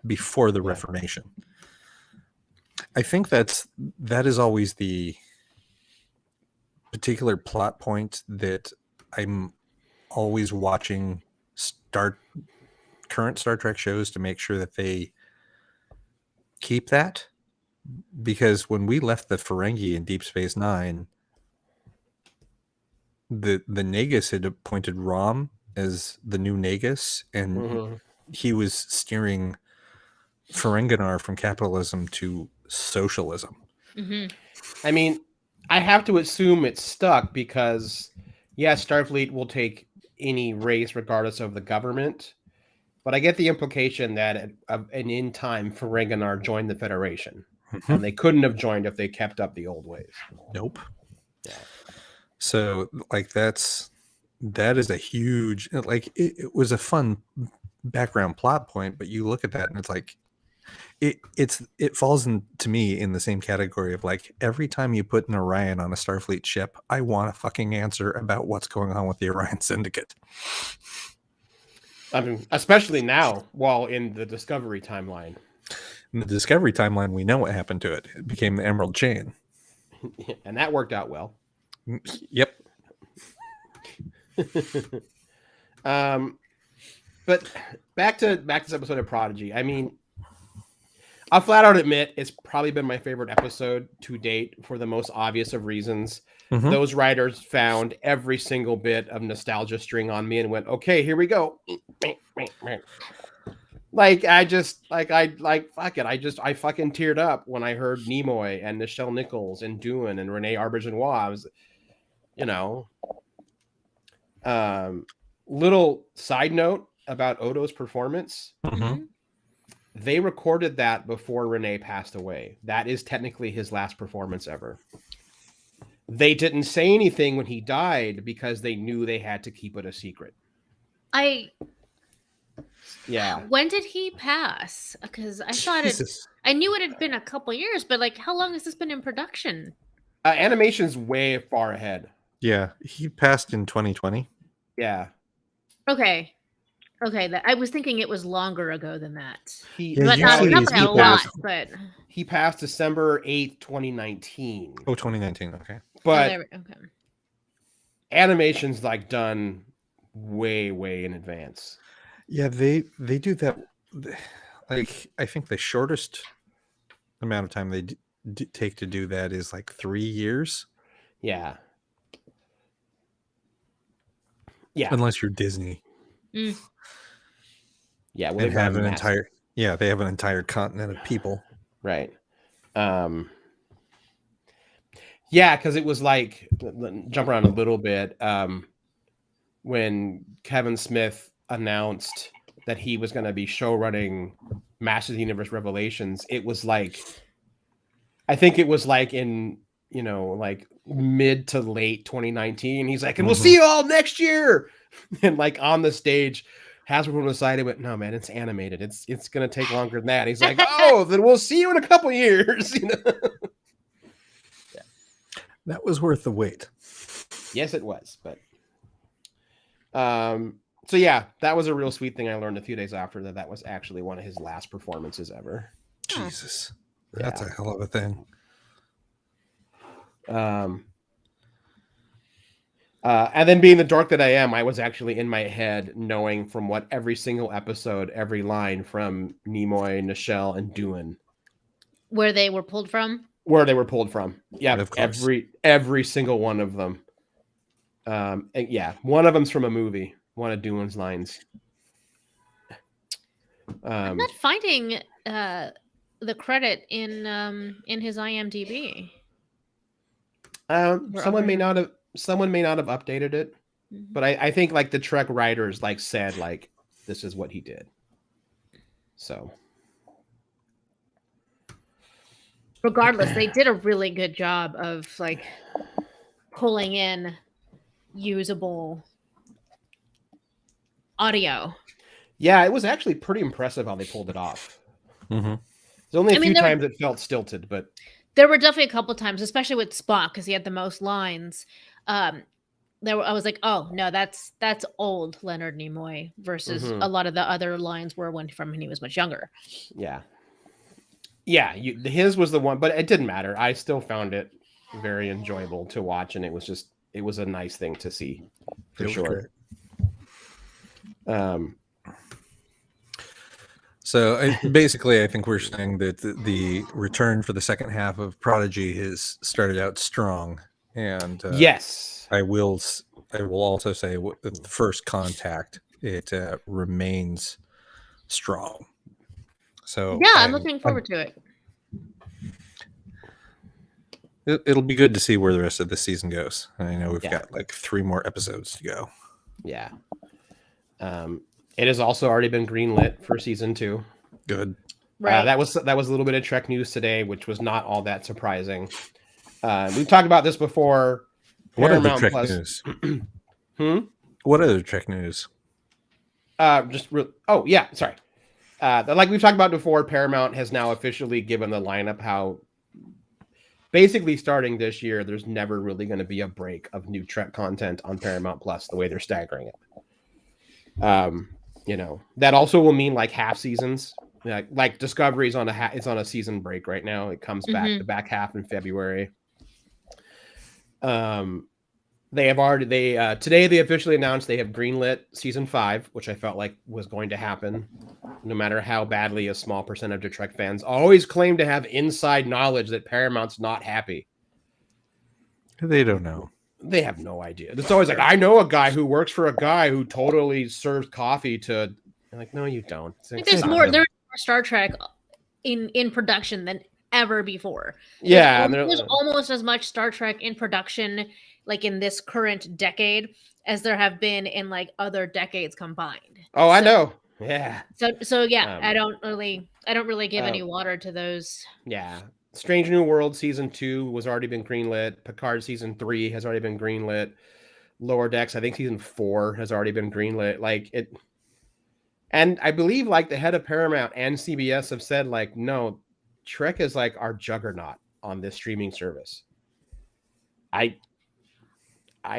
Before the Reformation. I think that is always the particular plot point that I'm always watching current Star Trek shows to make sure that they keep that, because when we left the Ferengi in Deep Space Nine, the Nagus had appointed Rom as the new Nagus, and he was steering Ferenginar from capitalism to socialism. I mean, I have to assume it's stuck because, Starfleet will take any race regardless of the government, but I get the implication that in time Ferenginar joined the Federation, and they couldn't have joined if they kept up the old ways. Nope. Yeah. So that is a huge, it was a fun background plot point, but you look at that and it's like it falls to me in the same category of like, every time you put an Orion on a Starfleet ship, I want a fucking answer about what's going on with the Orion Syndicate. I mean, especially now, while in the Discovery timeline. In the Discovery timeline, we know what happened to it. It became the Emerald Chain. And that worked out well. Yep. But back to this episode of Prodigy. I mean, I'll flat out admit it's probably been my favorite episode to date for the most obvious of reasons. Mhm. Those writers found every single bit of nostalgia string on me and went, okay, here we go. Like I fuck it. I fucking teared up when I heard Nimoy and Nichelle Nichols and Doohan and Renee Auberjonois. I was, little side note about Odo's performance. Mhm. They recorded that before Renee passed away. That is technically his last performance ever. They didn't say anything when he died because they knew they had to keep it a secret. Yeah. When did he pass? Because I thought I knew it had been a couple years, but like, how long has this been in production? Animation's way far ahead. Yeah, he passed in 2020. Yeah. Okay. I was thinking it was longer ago than that. Yeah, Not by a lot, but he passed December 8th, 2019. Oh, 2019. Okay. But animation's like done way in advance. Yeah, they do that. Like, I think the shortest amount of time they take to do that is like 3 years. Yeah. Unless you're Disney. Mm. Yeah, they have an entire continent of people. Right. Yeah, because it was like, jump around a little bit. When Kevin Smith announced that he was going to be show running Masters of the Universe Revelations, it was like, I think it was like in, like mid to late 2019. He's like, and we'll see you all next year. And like on the stage, Hasbro decided, went, no, man, it's animated. It's going to take longer than that. He's like, oh, then we'll see you in a couple years. Yeah. That was worth the wait. Yes, it was. But so yeah, that was a real sweet thing I learned a few days after that was actually one of his last performances ever. Jesus, that's a hell of a thing. And then being the dork that I am, I was actually in my head knowing from what every single episode, every line from Nimoy, Nichelle, and Doohan. Where they were pulled from? Where they were pulled from. Yeah, of course. every single one of them. And yeah, one of them's from a movie. One of Doohan's lines. I'm not finding the credit in his IMDb. Someone may not have updated it, but I think like the Trek writers like said like this is what he did. So regardless, they did a really good job of like pulling in usable audio. Yeah, it was actually pretty impressive how they pulled it off. Mm-hmm. There's only a few times it felt stilted, but there were definitely a couple times, especially with Spock, because he had the most lines. I was like, oh no, that's old Leonard Nimoy versus a lot of the other lines were when he was much younger. Yeah. His was the one, but it didn't matter. I still found it very enjoyable to watch, and it was a nice thing to see for sure. So basically, I think we're saying that the return for the second half of Prodigy has started out strong, and yes, I will also say the first contact it remains strong. So yeah, I'm looking forward to it. It'll be good to see where the rest of the season goes. I know we've got like 3 more episodes to go. Yeah. It has also already been greenlit for season 2. Good. Right. That was a little bit of Trek news today, which was not all that surprising. We've talked about this before. What other Trek news? What other Trek news? Like we've talked about before, Paramount has now officially given the lineup how basically starting this year, there's never really going to be a break of new Trek content on Paramount Plus the way they're staggering it. That also will mean like half seasons. Like Discovery is on a season break right now. It comes back the back half in February. The They have already today they officially announced they have greenlit season 5, which I felt like was going to happen, no matter how badly a small percentage of Trek fans always claim to have inside knowledge that Paramount's not happy. They don't know. They have no idea. It's always like, I know a guy who works for a guy who totally serves coffee to. I'm like, no, you don't. Like, there's more Star Trek in production than ever before. Yeah, there's almost as much Star Trek in production, like in this current decade, as there have been in like other decades combined. Oh, I know. Yeah. So yeah, I don't really give any water to those. Yeah. Strange New World season 2 was already been greenlit. Picard season 3 has already been greenlit. Lower Decks, I think season 4 has already been greenlit. Like it, and I believe like the head of Paramount and CBS have said like, no, Trek is like our juggernaut on this streaming service. I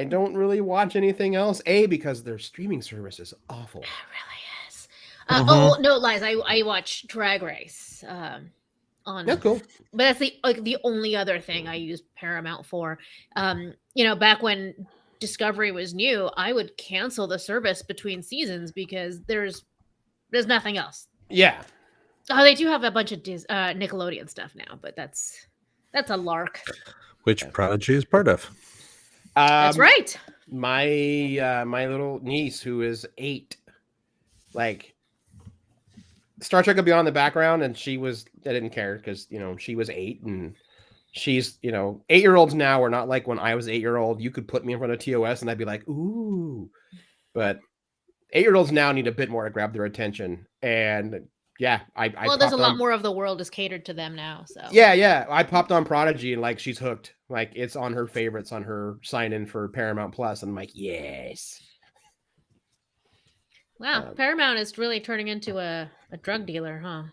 don't really watch anything else. Because their streaming service is awful. It really is. Oh no, lies. I watch Drag Race. That's cool. But that's the only other thing I use Paramount for. Back when Discovery was new, I would cancel the service between seasons because there's nothing else. Yeah. Oh, they do have a bunch of Nickelodeon stuff now, but that's a lark. Which Prodigy is part of. That's right. My little niece, who is 8, like Star Trek would be on in the background, and I didn't care because she was 8, and she's 8-year-olds now are not like when I was 8-year-old. You could put me in front of TOS, and I'd be like, ooh, but 8-year-olds now need a bit more to grab their attention, and yeah, there's a lot more of the world is catered to them now. So yeah, I popped on Prodigy and like she's hooked. Like it's on her favorites on her sign in for Paramount Plus, and I'm like, yes. Wow, Paramount is really turning into a drug dealer, huh?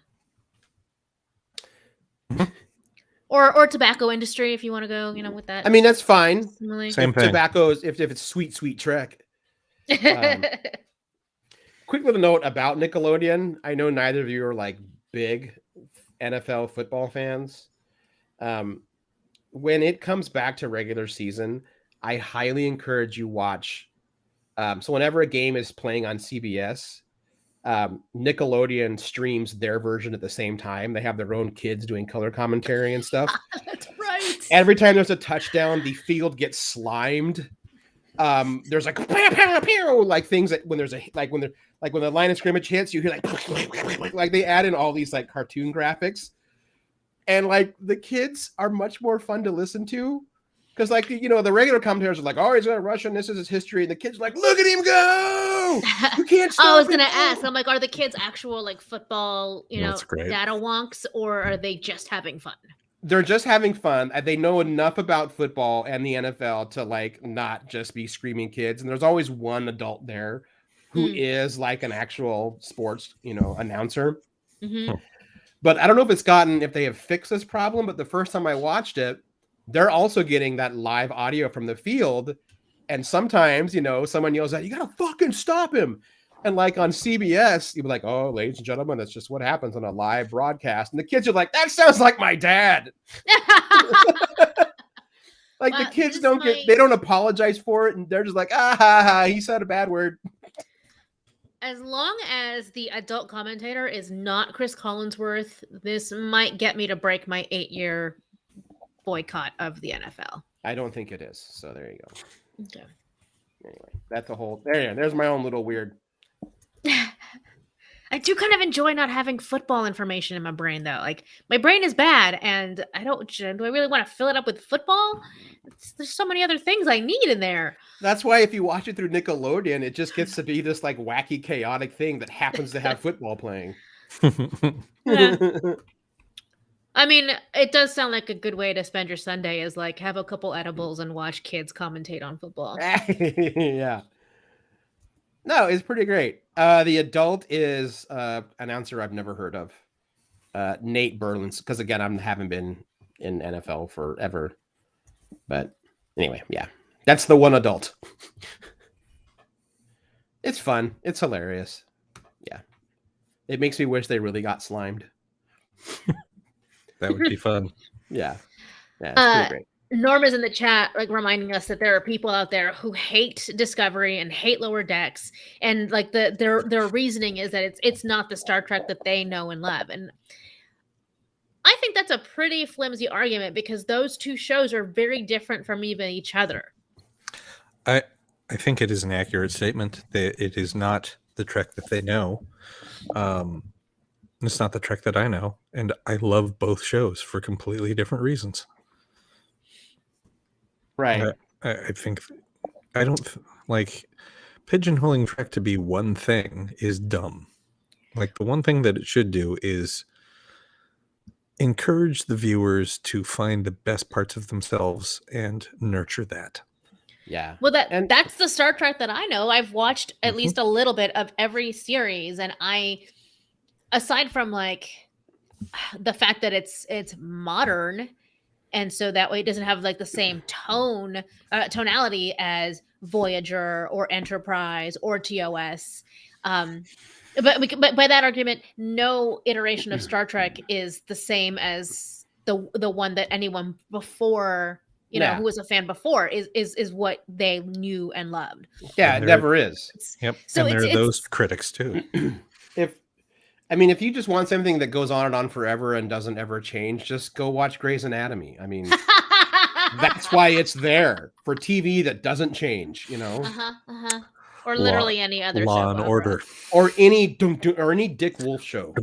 Or tobacco industry, if you want to go, with that. I mean, that's fine. Same thing. Tobacco's if it's sweet Trek. Quick little note about Nickelodeon. I know neither of you are like big NFL football fans. When it comes back to regular season, I highly encourage you watch. So whenever a game is playing on CBS, Nickelodeon streams their version at the same time. They have their own kids doing color commentary and stuff. That's right. Every time there's a touchdown, the field gets slimed. There's like pow, pow, pow, like things that when there's when the line of scrimmage hits, you hear like they add in all these like cartoon graphics, and like the kids are much more fun to listen to because like the regular commentators are like, oh, he's gonna rush and this is his history, and the kids are like, look at him go, you can't stop. I was gonna ask, I'm like, are the kids actual like football data wonks, or are they just having fun? They're just having fun. They know enough about football and the NFL to like not just be screaming kids. And there's always one adult there who is like an actual sports, announcer. Mm-hmm. But I don't know if they have fixed this problem. But the first time I watched it, they're also getting that live audio from the field. And sometimes, someone yells out, you got to fucking stop him. And like on CBS, you'd be like, oh, ladies and gentlemen, that's just what happens on a live broadcast. And the kids are like, that sounds like my dad. Like the kids they don't apologize for it. And they're just like, he said a bad word. As long as the adult commentator is not Chris Collinsworth, this might get me to break my 8-year boycott of the NFL. I don't think it is. So there you go. Okay. Anyway, that's a whole, there's my own little weird. I do kind of enjoy not having football information in my brain, though. Like my brain is bad, and do I really want to fill it up with football? There's so many other things I need in there. That's why if you watch it through Nickelodeon, it just gets to be this like wacky, chaotic thing that happens to have football playing. Yeah. I mean, it does sound like a good way to spend your Sunday is like have a couple edibles and watch kids commentate on football. Yeah. No, it's pretty great. The adult is announcer I've never heard of, Nate Berlin. Because again, I haven't been in NFL forever. But anyway, yeah, that's the one adult. It's fun. It's hilarious. Yeah, it makes me wish they really got slimed. That would be fun. Yeah, it's pretty great. Norm is in the chat, like reminding us that there are people out there who hate Discovery and hate Lower Decks, and like their reasoning is that it's not the Star Trek that they know and love. And I think that's a pretty flimsy argument because those two shows are very different from even each other. I think it is an accurate statement. It is not the Trek that they know. It's not the Trek that I know, and I love both shows for completely different reasons. Right. I think I don't like pigeonholing Trek to be one thing is dumb. Like the one thing that it should do is encourage the viewers to find the best parts of themselves and nurture that. Yeah. Well, that's the Star Trek that I know. I've watched at least a little bit of every series, and aside from like the fact that it's modern, and so that way it doesn't have like the same tonality as Voyager or Enterprise or TOS. But by that argument, no iteration of Star Trek is the same as the one that anyone before, who was a fan before is what they knew and loved. Yeah, it never is. Yep. So and there are those critics too. If you just want something that goes on and on forever and doesn't ever change, just go watch Grey's Anatomy. I mean, that's why it's there for TV that doesn't change, Or literally any other Law and Order, or any Dick Wolf show.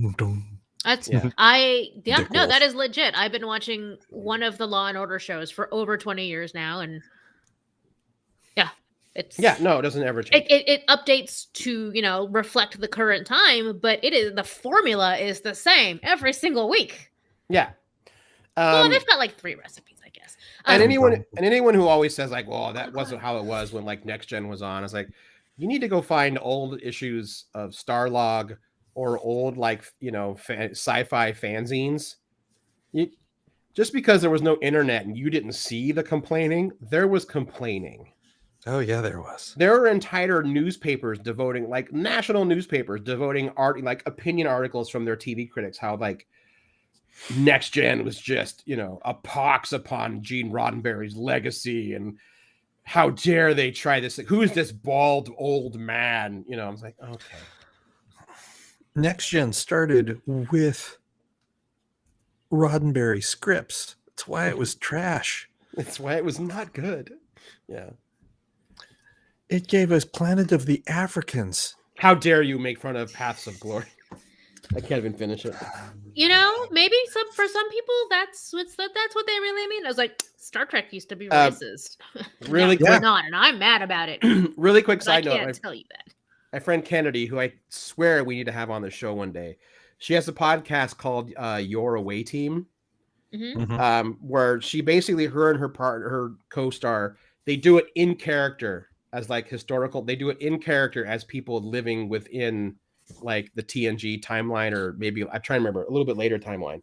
That's Dick no, Wolf. that is legit. I've been watching one of the Law and Order shows for over 20 years now, and it doesn't ever change. It updates to reflect the current time, but the formula is the same every single week. Yeah. Well, they've got like 3 recipes, I guess. And anyone who always says like, "Well, that wasn't how it was when like Next Gen was on," it's like, you need to go find old issues of Starlog or old sci-fi fanzines. Just because there was no internet and you didn't see the complaining, there was complaining. Oh yeah, there was. There are entire newspapers national newspapers devoting opinion articles from their TV critics how like Next Gen was just a pox upon Gene Roddenberry's legacy, and how dare they try this? Like, who is this bald old man? I was like, okay. Next Gen started with Roddenberry scripts. That's why it was trash. That's why it was not good. Yeah. It gave us Planet of the Africans. How dare you make fun of Paths of Glory? I can't even finish it. Maybe for some people that's what they really mean. I was like, Star Trek used to be racist. Really no, quick, it's not, and I'm mad about it. Really quick side note. I can't tell you that. My friend Kennedy, who I swear we need to have on the show one day, she has a podcast called Your Away Team, where she basically, her and her co-star, they do it in character as like historical. They do it in character as people living within like the TNG timeline, or maybe I'm trying to remember a little bit later timeline.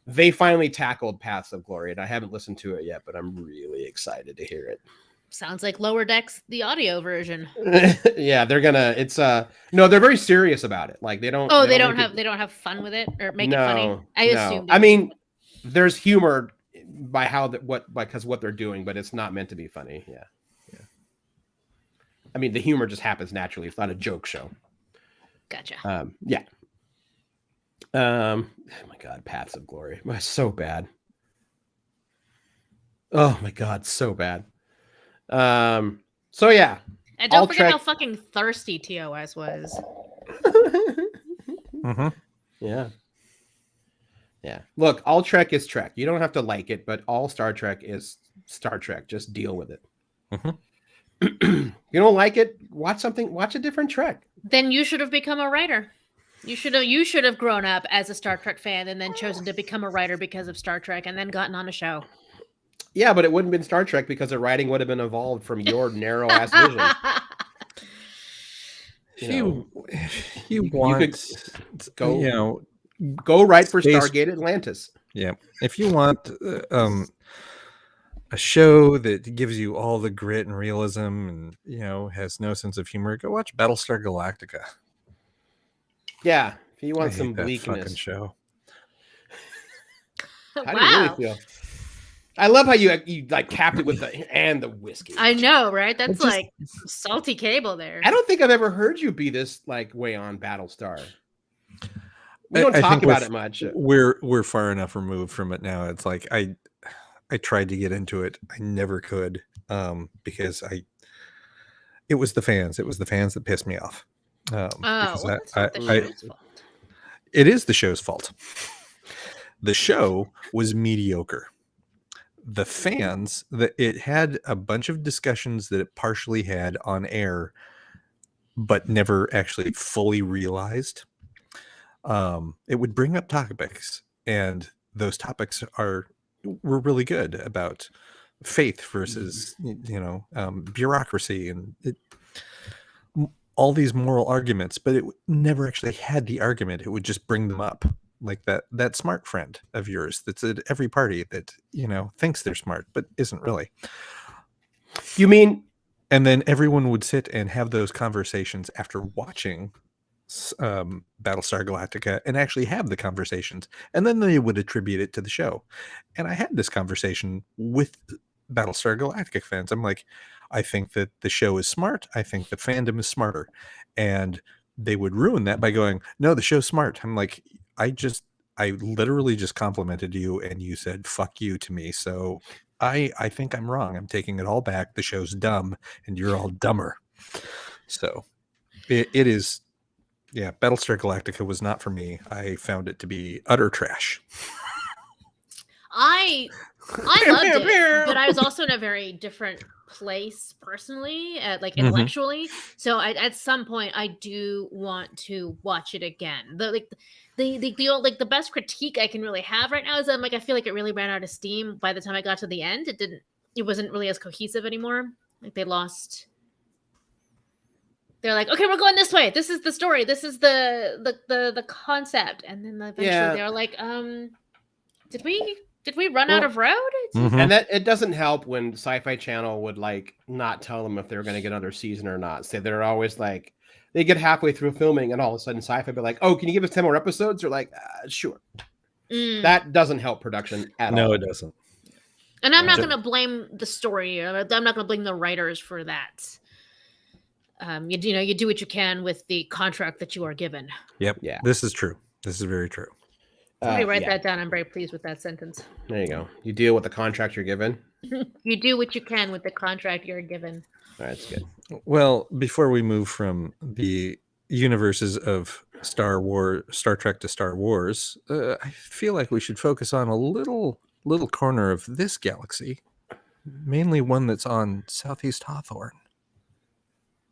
They finally tackled Paths of Glory, and I haven't listened to it yet, but I'm really excited to hear it. Sounds like Lower Decks, the audio version. Yeah, they're gonna. It's no, they're very serious about it. Like they don't. Oh, they don't have fun with it or make it funny. I assume. I mean, there's humor because what they're doing, but it's not meant to be funny. Yeah. I mean, the humor just happens naturally. It's not a joke show. Gotcha. Yeah. Oh my God, Paths of Glory. So bad. Oh my God, so bad. So yeah. And don't forget how fucking thirsty TOS was. Yeah. Yeah. Look, all Trek is Trek. You don't have to like it, but all Star Trek is Star Trek. Just deal with it. You don't like it? Watch a different Trek. Then you should have become a writer. You should have grown up as a Star Trek fan and then chosen to become a writer because of Star Trek and then gotten on a show. Yeah, but it wouldn't have been Star Trek because the writing would have been evolved from your narrow ass vision. If you want to go write for Stargate Atlantis. Yeah. If you want a show that gives you all the grit and realism and has no sense of humor, go watch Battlestar Galactica. Yeah, if you want some bleakness. Fucking show. How do you really feel? I love how you like capped it with the whiskey. I know, right? That's It's just- like salty cable there. I don't think I've ever heard you be this like way on Battlestar. We don't I talk think about it much. We're far enough removed from it now. It's like I tried to get into it. I never could because it was the fans. It was the fans that pissed me off. Oh, Because well, that's not the show's fault. it is the show's fault. The show was mediocre. The fans, that it had a bunch of discussions that it partially had on air, but never actually fully realized. It would bring up topics, and those topics were really good about faith versus bureaucracy and all these moral arguments, but it never actually had the argument. It would just bring them up, like that smart friend of yours that's at every party that thinks they're smart but isn't really. You mean? And then everyone would sit and have those conversations after watching Battlestar Galactica and actually have the conversations, and then they would attribute it to the show. And I had this conversation with Battlestar Galactica fans. I'm like, I think that the show is smart. I think the fandom is smarter. And they would ruin that by going, no, the show's smart. I'm like, I literally just complimented you and you said fuck you to me. So I think I'm wrong. I'm taking it all back. The show's dumb and you're all dumber. So it is. Yeah, Battlestar Galactica was not for me. I found it to be utter trash. I loved it, but I was also in a very different place personally, intellectually. So at some point, I do want to watch it again. The best critique I can really have right now is that I feel like it really ran out of steam by the time I got to the end. It wasn't really as cohesive anymore. Like they lost. They're like, okay, we're going this way. This is the story. This is the concept. And then eventually they're like, did we run out of road? And that it doesn't help when Sci-Fi Channel would like not tell them if they were going to get another season or not. So they're always like, they get halfway through filming and all of a sudden Sci-Fi be like, oh, can you give us 10 more episodes? They're like, sure. That doesn't help production at all. No, it doesn't. And I'm not going to blame the story. I'm not going to blame the writers for that. You do what you can with the contract that you are given. Yep. Yeah. This is true. This is very true. Let me write that down. I'm very pleased with that sentence. There you go. You deal with the contract you're given. You do what you can with the contract you're given. All right, that's good. Well, before we move from the universes of Star Trek to Star Wars, I feel like we should focus on a little corner of this galaxy, mainly one that's on Southeast Hawthorne.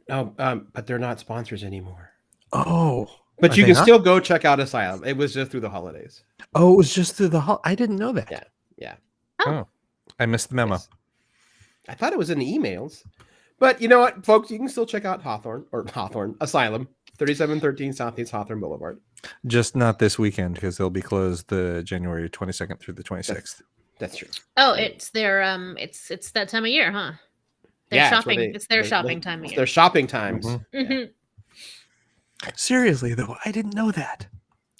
Oh, but they're not sponsors anymore. Oh, but you can still go check out Asylum. It was just through the holidays. Oh, it was just through the I didn't know that. Yeah. Oh, I missed the memo. Yes. I thought it was in the emails, but you know what, folks? You can still check out Asylum, 3713 Southeast Hawthorne Boulevard. Just not this weekend because they'll be closed the January 22nd through the 26th. That's true. Oh, it's their it's that time of year, huh? They're shopping. It's their shopping time of year. Their shopping times. Seriously though, I didn't know that.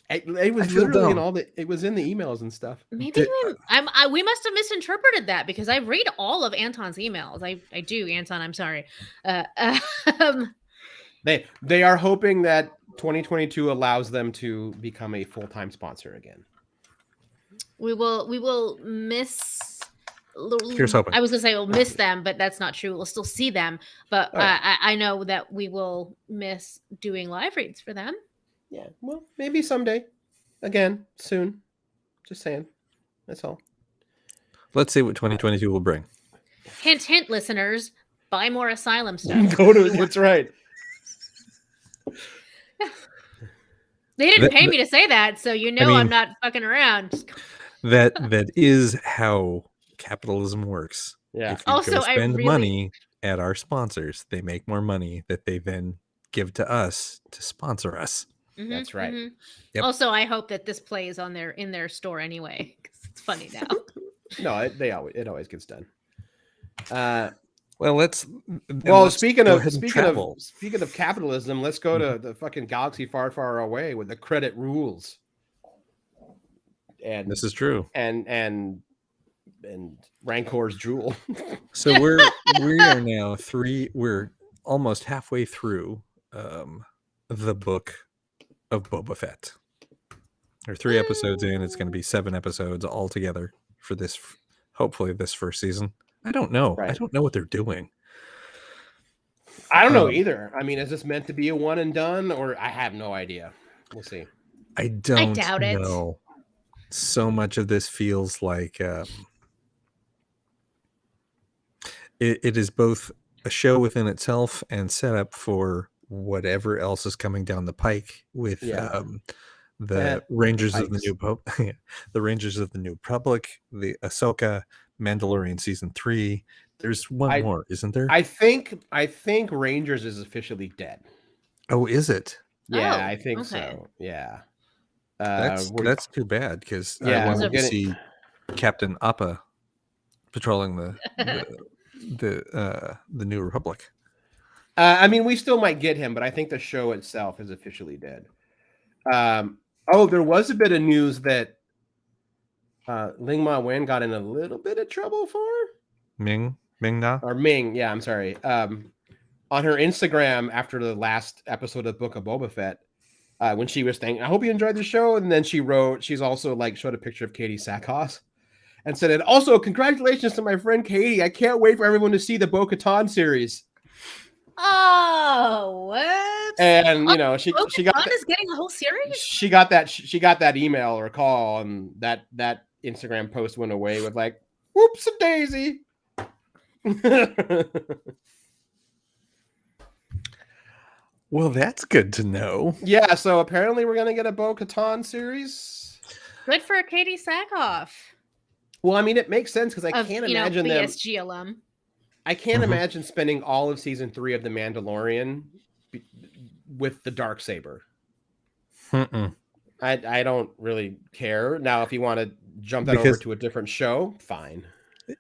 It was literally in it was in the emails and stuff. Maybe we must have misinterpreted that because I read all of Anton's emails. I do, Anton. I'm sorry. They are hoping that 2022 allows them to become a full-time sponsor again. We will miss. Here's hoping. I was gonna say we'll miss them, but that's not true. We'll still see them, but I know that we will miss doing live reads for them. Yeah, well, maybe someday. Again, soon. Just saying. That's all. Let's see what 2022 will bring. Hint, hint, listeners. Buy more Asylum stuff. That's right. They didn't pay me to say that, so I'm not fucking around. That is how capitalism works. Yeah. If you go spend money at our sponsors, they make more money that they then give to us to sponsor us. Mm-hmm, that's right. Mm-hmm. Yep. Also, I hope that this plays in their store anyway, because it's funny now. No, it always gets done. Speaking of capitalism, let's go to the fucking galaxy far, far away with the credit rules. And this is true. And and Rancor's drool. So we are now we're almost halfway through the book of Boba Fett. There are 3 episodes in. It's going to be 7 episodes altogether for this, hopefully this first season. I don't know. I Right. don't know what they're doing. I don't know either. I mean, is this meant to be a one and done, or I have no idea. We'll see. I don't doubt it. know. So much of this feels like it is both a show within itself and set up for whatever else is coming down the pike with the Rangers of the New Pope, the Rangers of the New Republic, the Ahsoka, Mandalorian season 3. There's one more, isn't there? I think Rangers is officially dead. Oh, is it? Yeah, Oh, I think okay. so. Yeah. That's too bad because Yeah, I wanted we're to see Captain Appa patrolling the New Republic. I mean, we still might get him, but I think the show itself is officially dead. There was a bit of news that Ling-Ma Wen got in a little bit of trouble for Ming, yeah, I'm sorry. On her Instagram after the last episode of Book of Boba Fett, when she was saying, "I hope you enjoyed the show," and then she's also like showed a picture of Katie Sackhoff and said, "And also congratulations to my friend Katie. I can't wait for everyone to see the Bo-Katan series." Oh, what? And you know, she got is getting a whole series. She got that email or call, and that Instagram post went away with like, "Whoops a daisy." Well, that's good to know. Yeah, so apparently we're gonna get a Bo-Katan series. Good for Katie Sackhoff. Well, I mean, it makes sense because I can't imagine them. BSG alum. I can't imagine spending all of season 3 of The Mandalorian with the Darksaber. I don't really care. Now, if you want to jump that over to a different show, fine.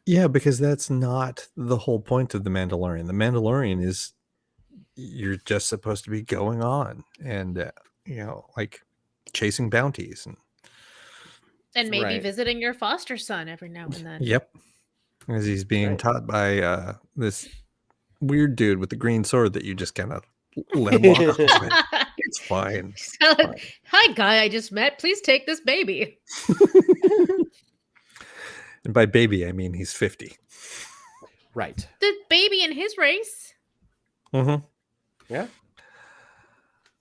Yeah, because that's not the whole point of The Mandalorian. The Mandalorian is you're just supposed to be going on and like chasing bounties and maybe visiting your foster son every now and then. Yep, as he's being taught by this weird dude with the green sword that you just kind of let him walk. It's fine. Hi, guy I just met. Please take this baby. And by baby, I mean he's 50. Right. The baby in his race. Yeah.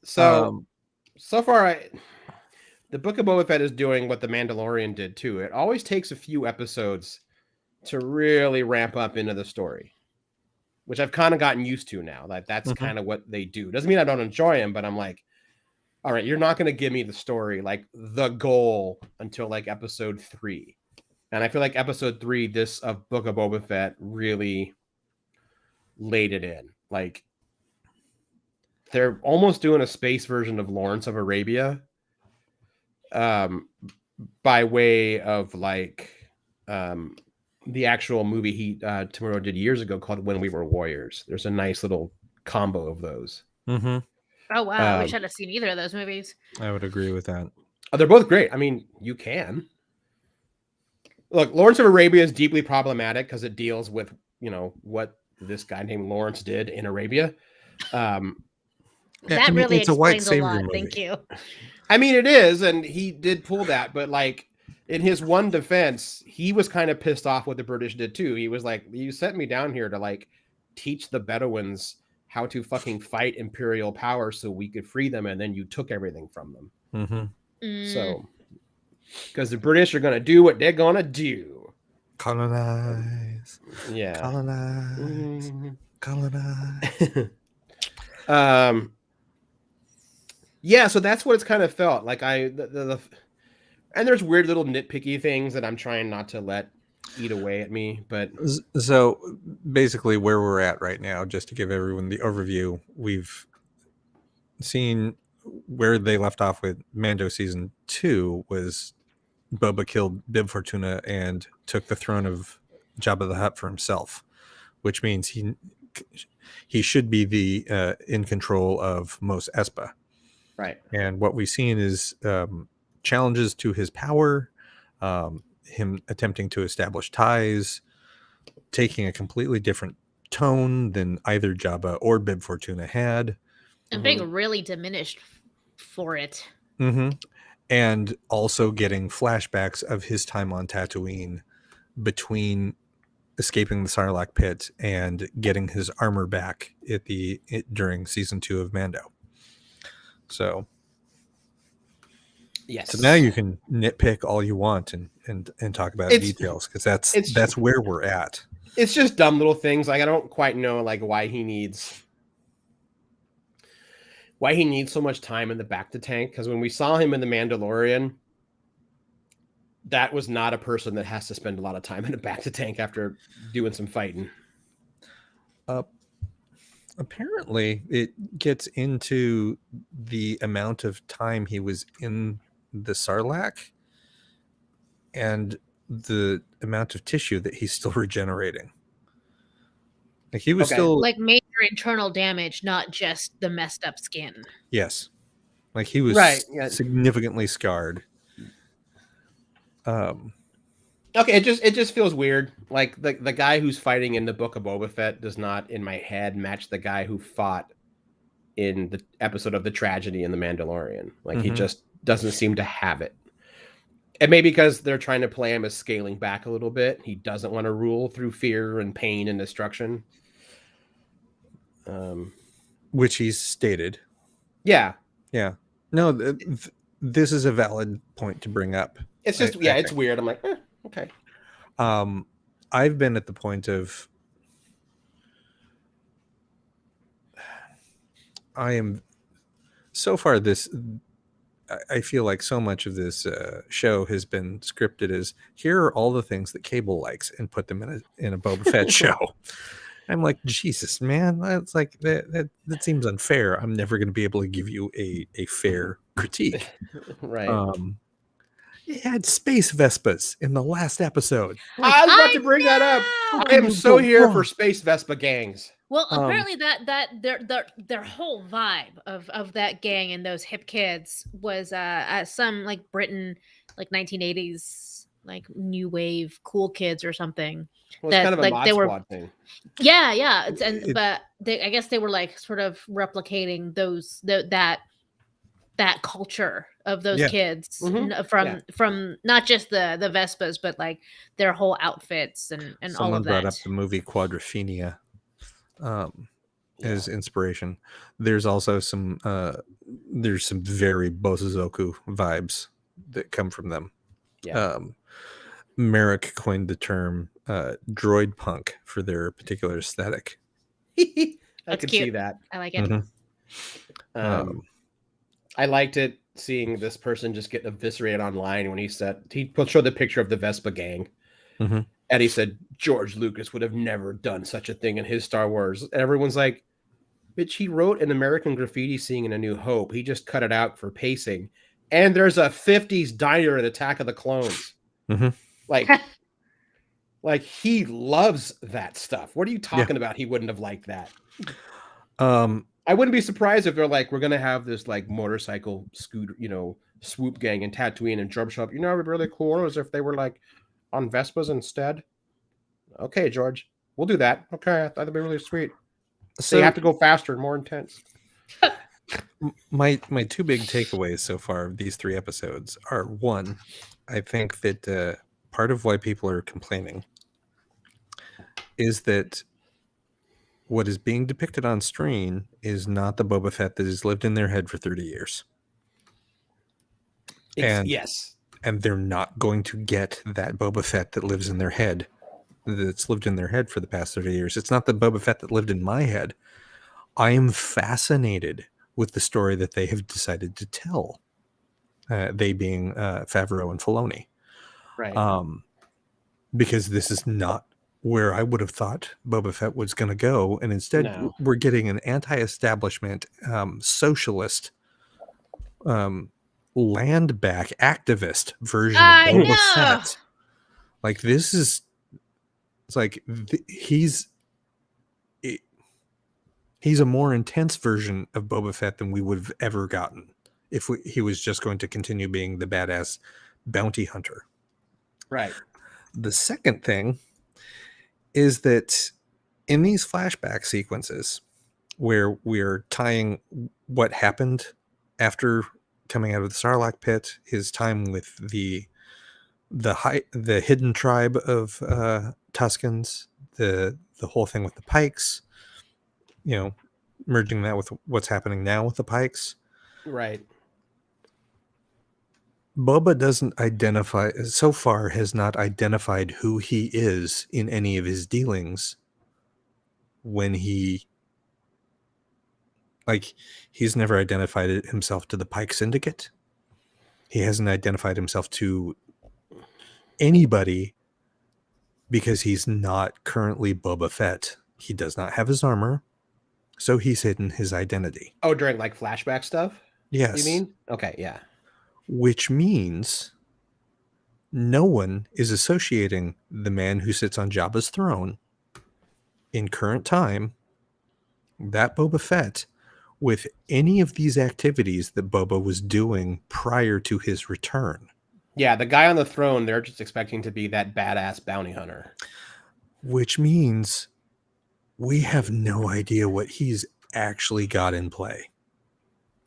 So far, the Book of Boba Fett is doing what The Mandalorian did too. It always takes a few episodes to really ramp up into the story, which I've kind of gotten used to now. That's kind of what they do. Doesn't mean I don't enjoy them, but I'm like, all right, you're not going to give me the story, like the goal, until like episode 3. And I feel like episode 3, this of Book of Boba Fett, really laid it in. Like, they're almost doing a space version of Lawrence of Arabia, by way of like the actual movie Tomorrow did years ago called When We Were Warriors. There's a nice little combo of those. Oh wow, we should have seen either of those movies. I would agree with that. They're both great. I mean, you can look. Lawrence of Arabia is deeply problematic because it deals with what this guy named Lawrence did in Arabia. That really explains a lot. Thank you. I mean, it is, and he did pull that, but like in his one defense, he was kind of pissed off what the British did too. He was like, "You sent me down here to like teach the Bedouins how to fucking fight imperial power so we could free them, and then you took everything from them." So, because the British are gonna do what they're gonna do, colonize. Yeah, colonize. Yeah, so that's what it's kind of felt like. And there's weird little nitpicky things that I'm trying not to let eat away at me. But so basically, where we're at right now, just to give everyone the overview, we've seen where they left off with Mando season 2 was Boba killed Bib Fortuna and took the throne of Jabba the Hutt for himself, which means he should be the in control of Mos Espa. Right. And what we've seen is challenges to his power, him attempting to establish ties, taking a completely different tone than either Jabba or Bib Fortuna had. And being really diminished for it. And also getting flashbacks of his time on Tatooine between escaping the Sarlacc pit and getting his armor back during season 2 of Mando. So yes. So now you can nitpick all you want and talk about details, because that's where we're at. It's just dumb little things. Like, I don't quite know like why he needs so much time in the Bacta tank, because when we saw him in The Mandalorian, that was not a person that has to spend a lot of time in a Bacta tank after doing some fighting. Apparently, it gets into the amount of time he was in the Sarlacc and the amount of tissue that he's still regenerating. Like, he was still like major internal damage, not just the messed up skin. Yes, like he was significantly scarred. Okay, it just feels weird. Like the guy who's fighting in the Book of Boba Fett does not, in my head, match the guy who fought in the episode of The Tragedy in The Mandalorian. Like, he just doesn't seem to have it. And maybe because they're trying to play him as scaling back a little bit. He doesn't want to rule through fear and pain and destruction. Which he's stated. Yeah. No, this is a valid point to bring up. It's just, it's weird. I'm like, okay. I've been at the point of, so far I feel like so much of this show has been scripted as, here are all the things that Cable likes, and put them in a Boba Fett show. I'm like, Jesus, man, that's like that seems unfair. I'm never going to be able to give you a fair critique. Right. It had space Vespas in the last episode. Like, I was about to bring that up. I am so here for space Vespa gangs. Well, apparently that their whole vibe of that gang and those hip kids was some like Britain, like 1980s, like new wave cool kids or something. Well, it's kind of a Mod Squad thing. Yeah. But I guess they were like sort of replicating that culture of those kids from not just the Vespas, but like their whole outfits and all of that. Someone brought up the movie Quadrophenia as inspiration. There's also some very Bosozoku vibes that come from them. Merrick coined the term droid punk for their particular aesthetic. I can see that. I like it. I liked it, seeing this person just get eviscerated online when he showed the picture of the Vespa gang. And he said, George Lucas would have never done such a thing in his Star Wars. And everyone's like, bitch, he wrote an American Graffiti scene in A New Hope. He just cut it out for pacing. And there's a 50s diner in Attack of the Clones. Like he loves that stuff. What are you talking about? He wouldn't have liked that. I wouldn't be surprised if they're like, we're going to have this like motorcycle scooter, swoop gang in Tatooine and drum shop. It would be really cool as if they were like on Vespas instead. Okay, George, we'll do that. Okay, I thought that'd be really sweet. So you have to go faster and more intense. My two big takeaways so far of these 3 episodes are, one, I think that part of why people are complaining is that what is being depicted on screen is not the Boba Fett that has lived in their head for 30 years. And they're not going to get that Boba Fett that lives in their head, that's lived in their head for the past 30 years. It's not the Boba Fett that lived in my head. I am fascinated with the story that they have decided to tell. They being Favreau and Filoni. Right. Because this is not where I would have thought Boba Fett was going to go. And instead, we're getting an anti-establishment, socialist, land back activist version of Boba Fett. Like, this is, it's like, he's a more intense version of Boba Fett than we would have ever gotten if he was just going to continue being the badass bounty hunter. Right. The second thing is that in these flashback sequences where we're tying what happened after coming out of the Sarlacc pit, his time with the hidden tribe of Tuscans, the whole thing with the Pikes, merging that with what's happening now with the Pikes. Right. Boba doesn't identify, so far has not identified who he is in any of his dealings when he's never identified himself to the Pike Syndicate. He hasn't identified himself to anybody because he's not currently Boba Fett. He does not have his armor, so he's hidden his identity. Oh, during like flashback stuff? Yes. You mean? Okay, yeah. Which means no one is associating the man who sits on Jabba's throne in current time, that Boba Fett, with any of these activities that Boba was doing prior to his return. Yeah, the guy on the throne, they're just expecting to be that badass bounty hunter. Which means we have no idea what he's actually got in play.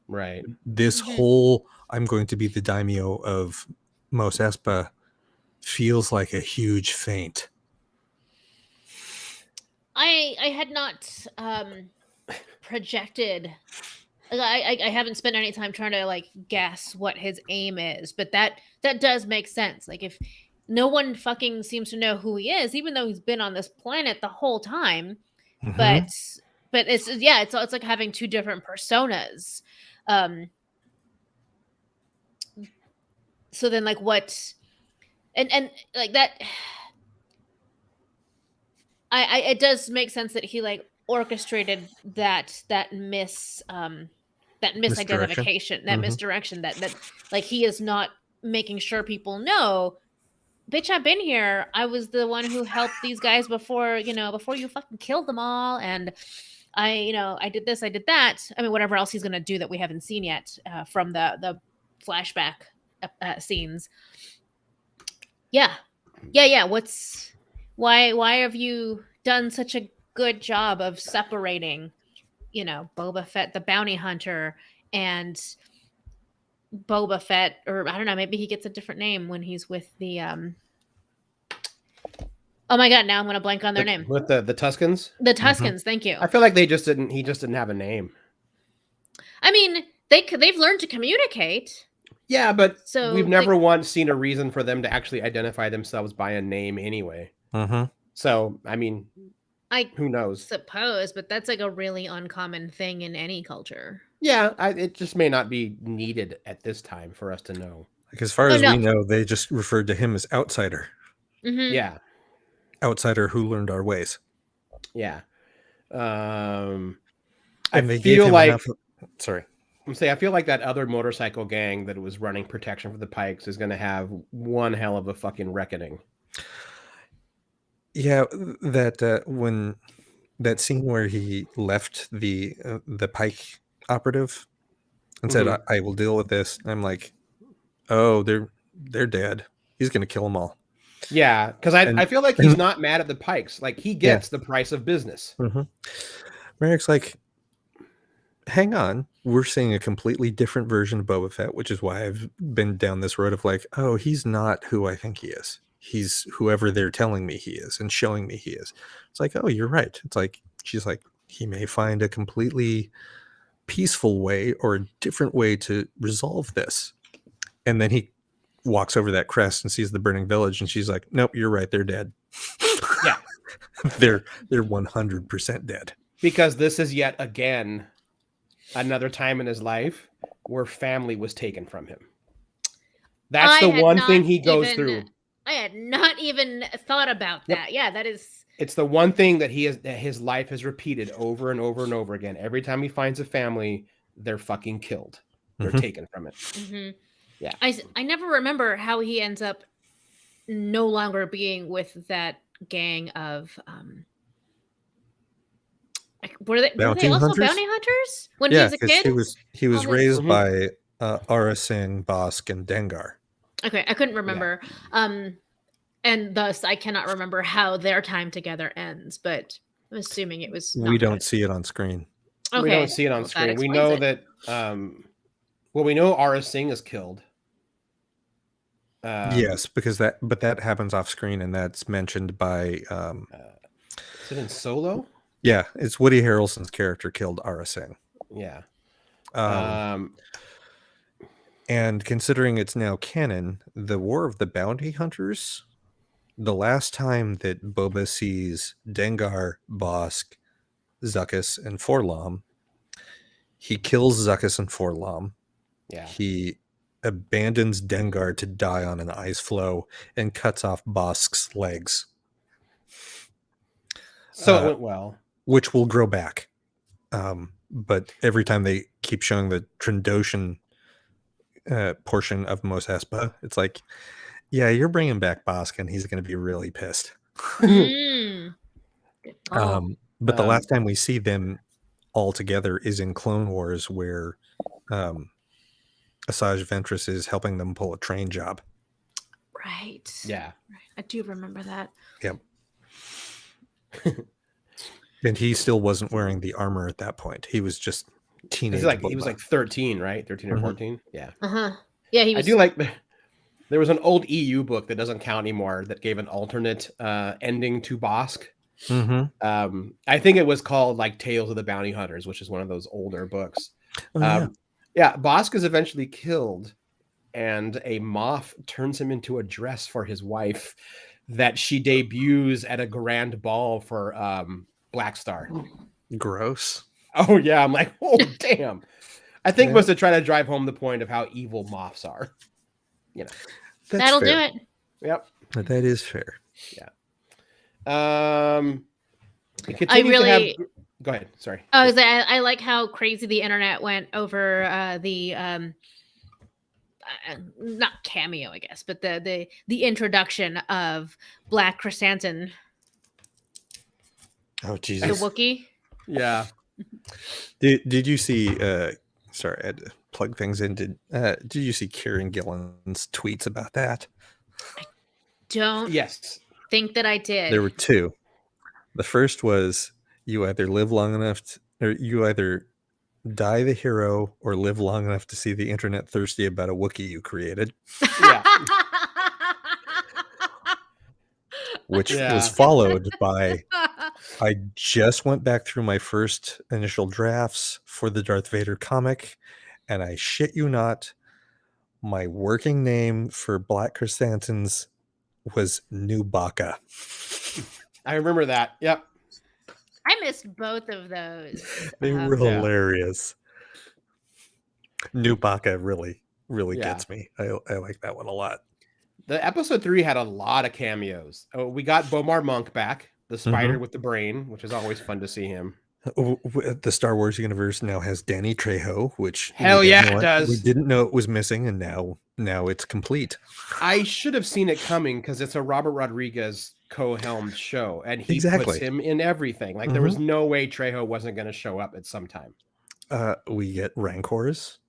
Right. This whole I'm going to be the daimyo of Mos Espa feels like a huge feint. I had not projected. I haven't spent any time trying to like guess what his aim is, but that does make sense. Like if no one fucking seems to know who he is, even though he's been on this planet the whole time. Mm-hmm. But it's like having two different personas. So then like what and like that it does make sense that he like orchestrated that misidentification, that misdirection, that like he is not making sure people know, bitch, I've been here. I was the one who helped these guys before you fucking killed them all, and I did this, I did that. I mean, whatever else he's gonna do that we haven't seen yet from the flashback scenes. Yeah. Why have you done such a good job of separating, Boba Fett, the bounty hunter, and Boba Fett, or I don't know, maybe he gets a different name when he's with the oh my god, now I'm gonna blank on their name. With the Tuscans? The Tuscans, thank you. I feel like he just didn't have a name. I mean, they've learned to communicate. Yeah, but so we've never once seen a reason for them to actually identify themselves by a name anyway. So, I mean, who knows? Suppose, but that's like a really uncommon thing in any culture. Yeah, it just may not be needed at this time for us to know. Like as far as we know, they just referred to him as outsider. Mm-hmm. Yeah. Outsider who learned our ways. Yeah. And I feel like I feel like that other motorcycle gang that was running protection for the Pikes is going to have one hell of a fucking reckoning. Yeah, that when that scene where he left the Pike operative and said, I will deal with this. I'm like, oh, they're dead. He's going to kill them all. Yeah, because I feel like he's not mad at the Pikes. Like, he gets the price of business. Merrick's like, hang on, we're seeing a completely different version of Boba Fett, which is why I've been down this road of like, oh, he's not who I think he is. He's whoever they're telling me he is and showing me he is. It's like, oh, you're right. It's like, she's like, he may find a completely peaceful way or a different way to resolve this. And then he walks over that crest and sees the burning village, and she's like, nope, you're right, they're dead. Yeah. they're 100% dead. Because this is yet again another time in his life where family was taken from him. That's the one thing he goes through. I had not even thought about that. Yeah, that is. It's the one thing that his life has repeated over and over and over again. Every time he finds a family, they're fucking killed. They're taken from it. Yeah. I never remember how he ends up no longer being with that gang of were they also bounty hunters when he was a kid? He was raised by Aura Singh, Bosk, and Dengar. Okay, I couldn't remember. Yeah. And thus, I cannot remember how their time together ends, but I'm assuming it was not We don't good. see it on screen. Okay. We don't see it on well, that screen. We explains know it. that. Well, we know Aura Singh is killed. Yes, because that happens off screen, and that's mentioned by. Is it in Solo? Yeah, it's Woody Harrelson's character killed Ara Singh. Yeah. And considering it's now canon, the War of the Bounty Hunters, the last time that Boba sees Dengar, Bosk, Zuckuss, and Forlom, he kills Zuckuss and Forlom. Yeah. He abandons Dengar to die on an ice floe and cuts off Bosk's legs. So it went well. Which will grow back. But every time they keep showing the Trandoshan portion of Mos Espa, it's like, yeah, you're bringing back Bosk, and he's going to be really pissed. Mm. But the last time we see them all together is in Clone Wars, where Asajj Ventress is helping them pull a train job. Right. Yeah. I do remember that. Yep. And he still wasn't wearing the armor at that point. He was just teenage. He was like 13, right? 13 or 14. Yeah. Yeah, he was. I do like there was an old EU book that doesn't count anymore that gave an alternate ending to Bosk. I think it was called like Tales of the Bounty Hunters, which is one of those older books. Bosk is eventually killed, and a moth turns him into a dress for his wife that she debuts at a grand ball for Black Star. Gross. Oh yeah, I'm like, oh damn. I think it was to try to drive home the point of how evil moths are. You know, that'll do it. Yep, that is fair. Yeah. I really go ahead. Sorry. I like how crazy the internet went over the not cameo, I guess, but the introduction of Black Chrysanthemum. Oh Jesus. The Wookiee. Yeah. Did you see? Sorry, I had to plug things in. Did you see Kieran Gillen's tweets about that? I don't. Yes. Think that I did. There were two. The first was, you either live long enough or you either die the hero or live long enough to see the internet thirsty about a Wookiee you created. Yeah. Which was followed by, I just went back through my first initial drafts for the Darth Vader comic, and I shit you not, my working name for Black Chrysanthemums was Nubaka. I remember that. Yep. I missed both of those. They were hilarious. Nubaka really gets me. I like that one a lot. The episode 3 had a lot of cameos. Oh, we got Bomar Monk back, the spider with the brain, which is always fun to see him. The Star Wars universe now has Danny Trejo, which it does. We didn't know it was missing, and now it's complete. I should have seen it coming because it's a Robert Rodriguez co-helmed show, and he puts him in everything. Like there was no way Trejo wasn't going to show up at some time. We get Rancors.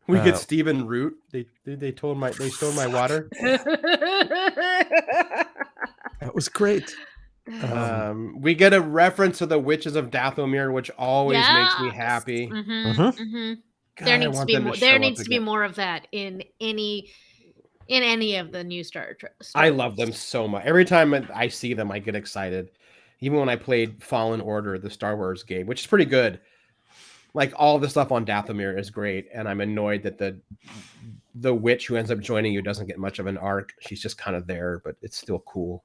We get Stephen Root. They stole my water. That was great. We get a reference to the Witches of Dathomir, which always makes me happy. God, there needs to be more of that in any of the new Star Trek stories. I love them so much. Every time I see them, I get excited. Even when I played Fallen Order, the Star Wars game, which is pretty good. Like all the stuff on Dathomir is great, and I'm annoyed that the witch who ends up joining you doesn't get much of an arc. She's just kind of there, but it's still cool.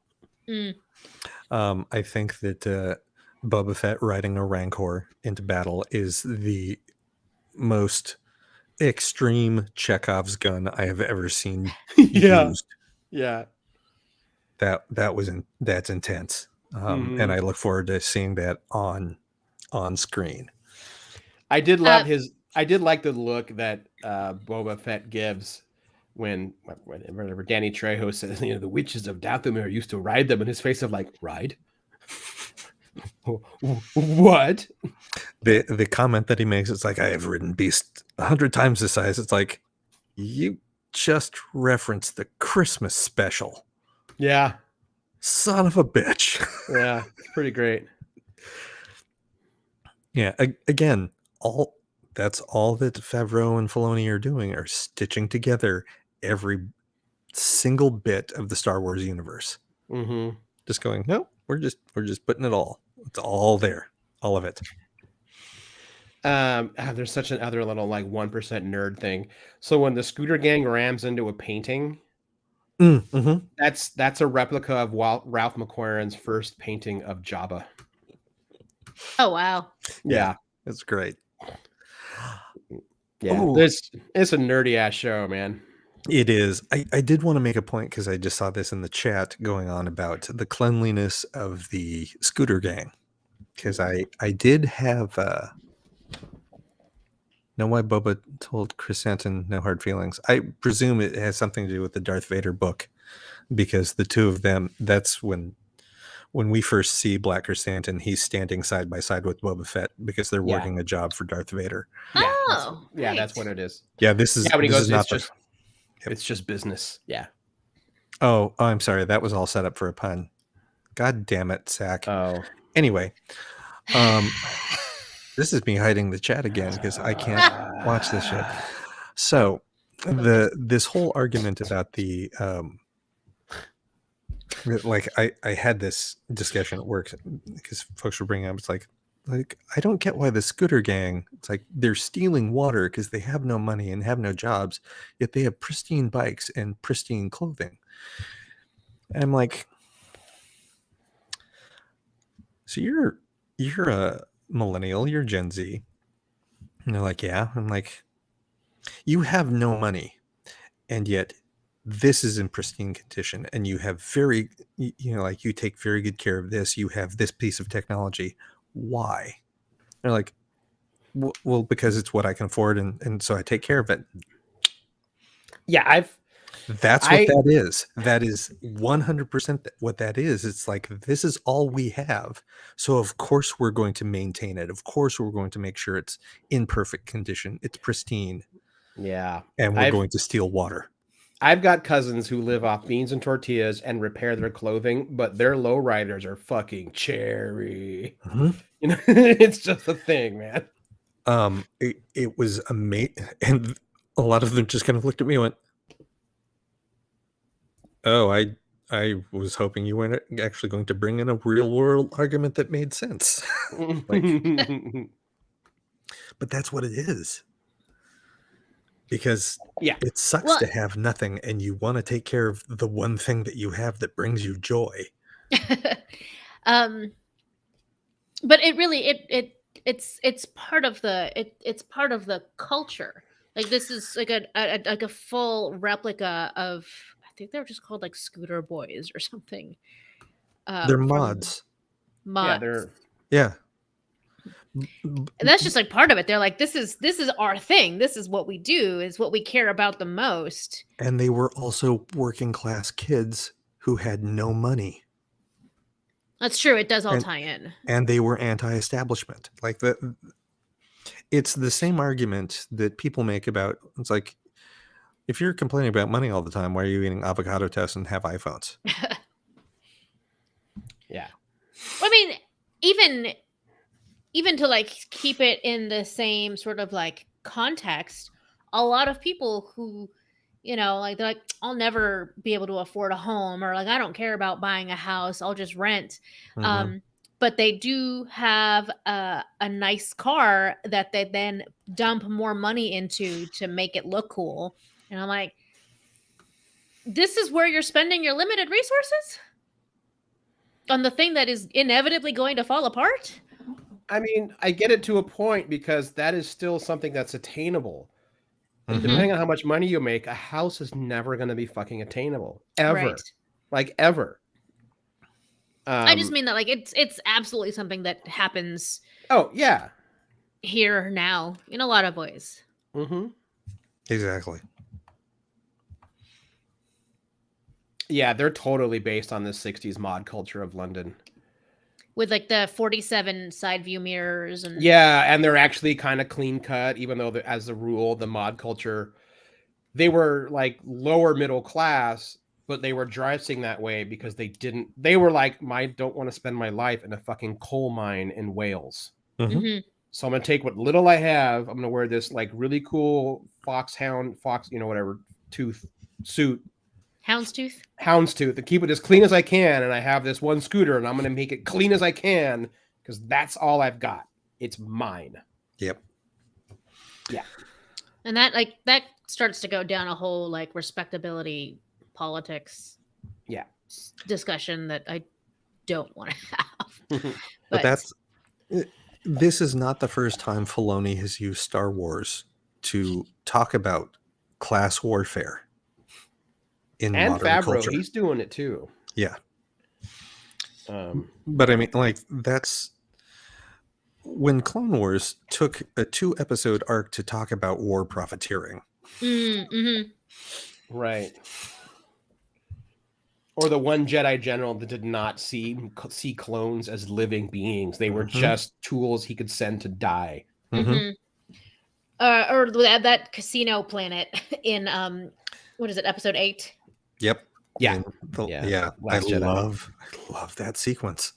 I think that Boba Fett riding a Rancor into battle is the most extreme Chekhov's gun I have ever seen used. Yeah. That's intense. And I look forward to seeing that on screen. I did love I did like the look that Boba Fett gives whenever Danny Trejo says, the Witches of Dathomir used to ride them, in his face of like, ride? What? The comment that he makes, it's like, I have ridden beasts 100 times the size. It's like, you just referenced the Christmas special. Yeah. Son of a bitch. Yeah. It's pretty great. Yeah. Again, that's all that Favreau and Filoni are doing, are stitching together every single bit of the Star Wars universe. Mm-hmm. Just going, no, we're just putting it all. It's all there, all of it. There's such another little like 1% nerd thing. So when the scooter gang rams into a painting, Mm-hmm. that's a replica of Ralph McQuarrie's first painting of Jabba. Oh wow. Yeah. It's great. Yeah. Ooh. It's a nerdy ass show, man. It is. I did want to make a point because I just saw this in the chat going on about the cleanliness of the scooter gang. Because I did have know why Boba told Chris Santon no hard feelings. I presume it has something to do with the Darth Vader book, because the two of them, that's when we first see Black Chrysanthemum, he's standing side by side with Boba Fett because they're working a job for Darth Vader. Yeah, Oh, that's what it is. Yeah, this is. Yeah, when he this goes, is not it's just business. Yeah. Oh, I'm sorry. That was all set up for a pun. God damn it, Zach. Oh. Anyway, this is me hiding the chat again because I can't watch this shit. So this whole argument about the like I had this discussion at work because folks were bringing up, it's like I don't get why the scooter gang, it's like they're stealing water because they have no money and have no jobs, yet they have pristine bikes and pristine clothing. And I'm like, so you're a millennial, you're Gen Z. And they're like, yeah. I'm like, you have no money, and yet this is in pristine condition, and you have like you take very good care of this. You have this piece of technology. Why? They're like, well, because it's what I can afford, and so I take care of it. Yeah, That's what that is. That is 100% what that is. It's like, this is all we have. So of course we're going to maintain it. Of course we're going to make sure it's in perfect condition. It's pristine. Yeah. And we're going to steal water. I've got cousins who live off beans and tortillas and repair their clothing, but their lowriders are fucking cherry. Mm-hmm. You know, it's just a thing, man. It was amazing. And a lot of them just kind of looked at me and went, oh, I was hoping you weren't actually going to bring in a real world argument that made sense. Like, but that's what it is. Because it sucks to have nothing, and you want to take care of the one thing that you have that brings you joy. But it really it's part of the it's part of the culture. Like, this is like a full replica of, I think they're just called like Scooter Boys or something. They're mods. Yeah. And that's just like part of it. They're like, this is our thing. This is what we do. Is what we care about the most. And they were also working class kids who had no money. That's true. It does all tie in. And they were anti-establishment. Like it's the same argument that people make about, it's like, if you're complaining about money all the time, why are you eating avocado toast and have iPhones? Yeah. I mean, even to like keep it in the same sort of like context, a lot of people who, you know, like, they're like, I'll never be able to afford a home, or like, I don't care about buying a house, I'll just rent. Mm-hmm. But they do have a nice car that they then dump more money into to make it look cool. And I'm like, this is where you're spending your limited resources? On the thing that is inevitably going to fall apart? I mean, I get it to a point, because that is still something that's attainable. Mm-hmm. Depending on how much money you make, a house is never going to be fucking attainable. Ever. Right. Like, ever. I just mean that, like, it's absolutely something that happens. Oh, yeah. Here now, in a lot of ways. Mm-hmm. Exactly. Yeah, they're totally based on the 60s mod culture of London. With like the 47 side view mirrors and and they're actually kind of clean cut, even though as a rule, the mod culture, they were like lower middle class, but they were dressing that way because they were like, I don't want to spend my life in a fucking coal mine in Wales. Mhm. So I'm gonna take what little I have. I'm gonna wear this like really cool fox, whatever tooth suit, Houndstooth. houndstooth, to keep it as clean as I can. And I have this one scooter, and I'm gonna make it clean as I can because that's all I've got. It's mine. Yep. Yeah. And that starts to go down a whole like respectability politics Yeah. discussion that I don't want to have. But that's this is not the first time Filoni has used Star Wars to talk about class warfare in and modern Favreau, culture. he's doing it too. Yeah. But I mean, like, that's when Clone Wars took a 2-episode arc to talk about war profiteering. Right. Or the one Jedi general that did not see clones as living beings. They were just tools he could send to die. Or that casino planet in what is it, episode 8? Yep. Yeah. I love that sequence.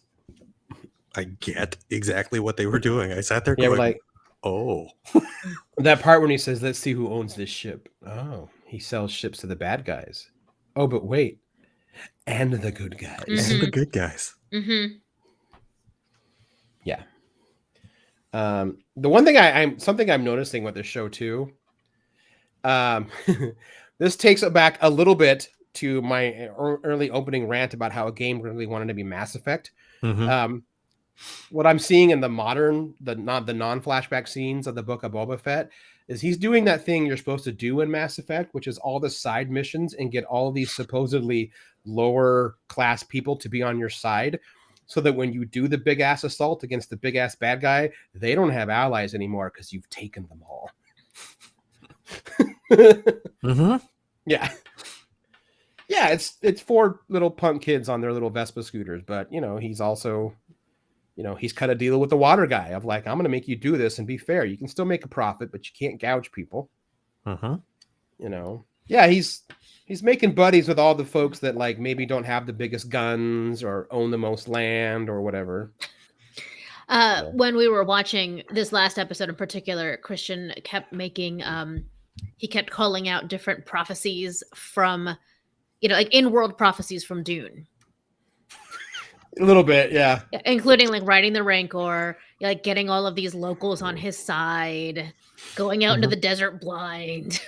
I get exactly what they were doing. I sat there going, like, oh. That part when he says, let's see who owns this ship. Oh, he sells ships to the bad guys. Oh, but wait. And the good guys. And the good guys. Yeah. The one thing something I'm noticing with the show too, this takes it back a little bit to my early opening rant about how a game really wanted to be Mass Effect. What I'm seeing in the non-flashback scenes of the Book of Boba Fett is he's doing that thing you're supposed to do in Mass Effect, which is all the side missions and get all these supposedly lower class people to be on your side, so that when you do the big ass assault against the big ass bad guy, they don't have allies anymore because you've taken them all. Yeah. Yeah, it's 4 little punk kids on their little Vespa scooters, but he's also, he's cut a deal with the water guy of like, I'm going to make you do this and be fair. You can still make a profit, but you can't gouge people. Yeah, he's making buddies with all the folks that like maybe don't have the biggest guns or own the most land or whatever. When we were watching this last episode in particular, Christian kept making he kept calling out different prophecies from like in-world prophecies from Dune. A little bit, yeah. Including like riding the Rancor, like getting all of these locals on his side, going out into the desert blind.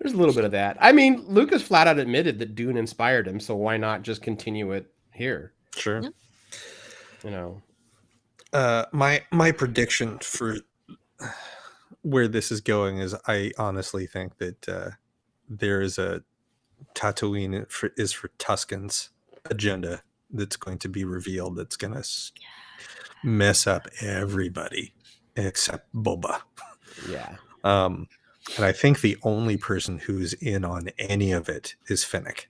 There's a little bit of that. I mean, Lucas flat out admitted that Dune inspired him, so why not just continue it here? Sure. Yeah. My prediction for where this is going is I honestly think that there is a Tatooine is for Tuscan's agenda that's going to be revealed that's going to mess up everybody except Boba. Yeah. And I think the only person who's in on any of it is Finnick.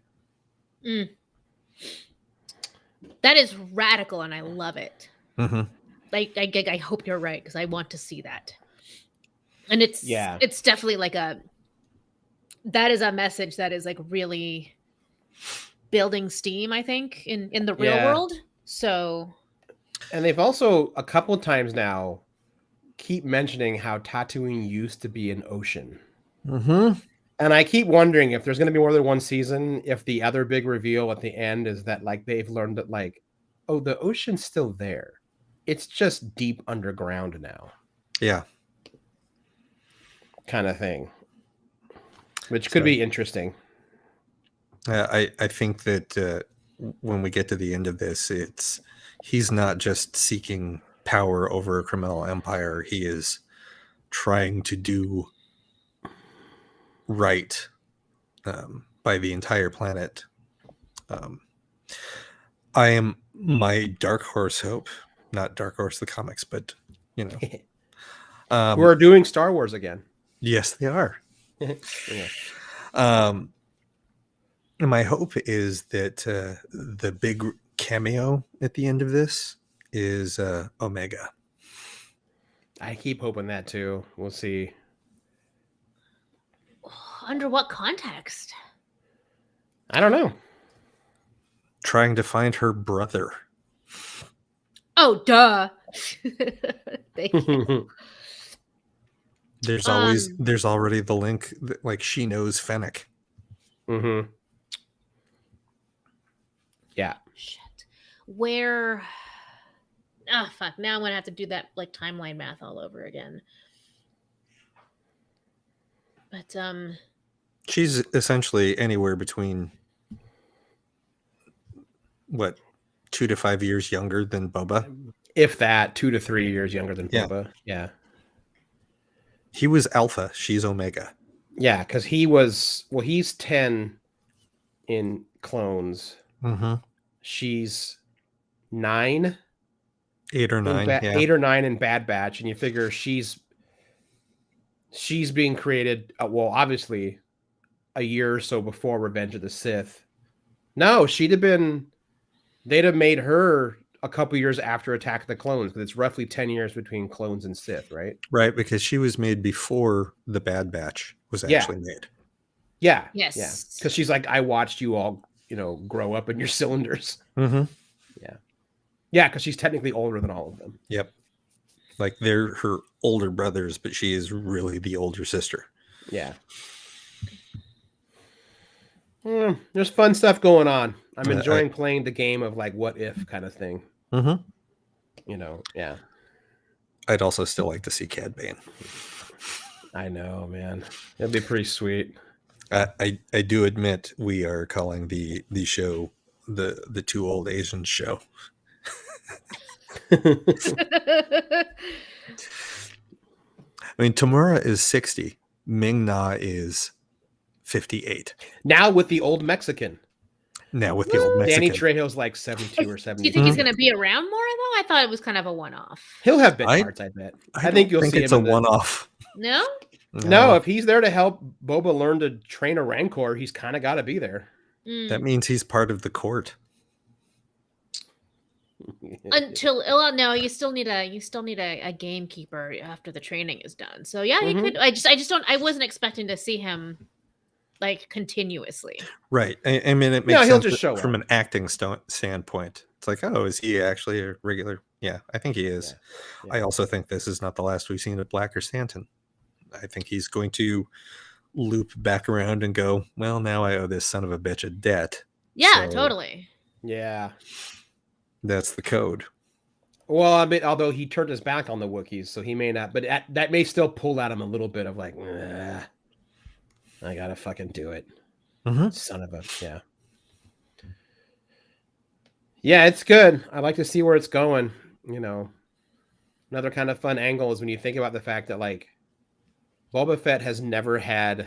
That is radical, and I love it. I hope you're right, because I want to see that. And it's definitely like that is a message that is like really building steam, I think, in the real world. So, and they've also a couple of times now keep mentioning how Tatooine used to be an ocean. And I keep wondering if there's going to be more than one season, if the other big reveal at the end is that like they've learned that like, oh, the ocean's still there. It's just deep underground now. Yeah. Kind of thing. Which could be interesting. I think that when we get to the end of this, he's not just seeking power over a criminal empire. He is trying to do right by the entire planet. I am my dark horse hope, not Dark Horse the comics, but who are doing Star Wars again. Yes, they are. My hope is that the big cameo at the end of this is Omega. I keep hoping that too. We'll see. Under what context? I don't know. Trying to find her brother. Oh, duh. Thank you. There's already the link that, like, she knows Fennec. Mm-hmm. Yeah. Shit. Where? Ah, fuck. Now I'm gonna have to do that like timeline math all over again. But She's essentially anywhere between what, 2 to 5 years younger than Boba. If that, 2 to 3 years younger than Yeah. Boba. Yeah. He was Alpha. She's Omega. Yeah, because he's 10 in Clones. Mm-hmm. She's 9. 8 or 9. Yeah. 8 or 9 in Bad Batch, and you figure she's being created. Well, obviously, a year or so before Revenge of the Sith. No, they'd have made her a couple years after Attack of the Clones, because it's roughly 10 years between Clones and Sith, right? Right, because she was made before the Bad Batch was actually made. Yeah. Yes. Yeah. Because she's like, I watched you all, grow up in your cylinders. Mm-hmm. Yeah. Yeah, because she's technically older than all of them. Yep. Like, they're her older brothers, but she is really the older sister. Yeah. There's fun stuff going on. I'm enjoying playing the game of like what if kind of thing. Mm-hmm. Yeah. I'd also still like to see Cad Bane. I know, man. It'd be pretty sweet. I do admit we are calling the show the Two Old Asians show. I mean, Tamura is 60. Ming Na is 58. Now with the old Mexican. Danny Trejo's like 72 or 70. Do you think he's going to be around more, though? I thought it was kind of a one-off. He'll have bit parts, I bet. I think you'll see it's a one-off. No? No, if he's there to help Boba learn to train a Rancor, he's kind of got to be there. That means he's part of the court. No, you still need a gamekeeper after the training is done. So yeah, he could. I wasn't expecting to see him like continuously. Right. I mean, it makes sense he'll just show from up. an acting standpoint. It's like, oh, is he actually a regular? Yeah, I think he is. Yeah. I also think this is not the last we've seen of Blacker Stanton. I think he's going to loop back around and go, well, now I owe this son of a bitch a debt. Yeah, totally. Yeah. That's the code. Well, I mean, although he turned his back on the Wookiees, so he may not, but that may still pull at him a little bit of like, I gotta fucking do it. Mm-hmm. Son of a, yeah. Yeah, it's good. I like to see where it's going. Another kind of fun angle is when you think about the fact that like Boba Fett has never had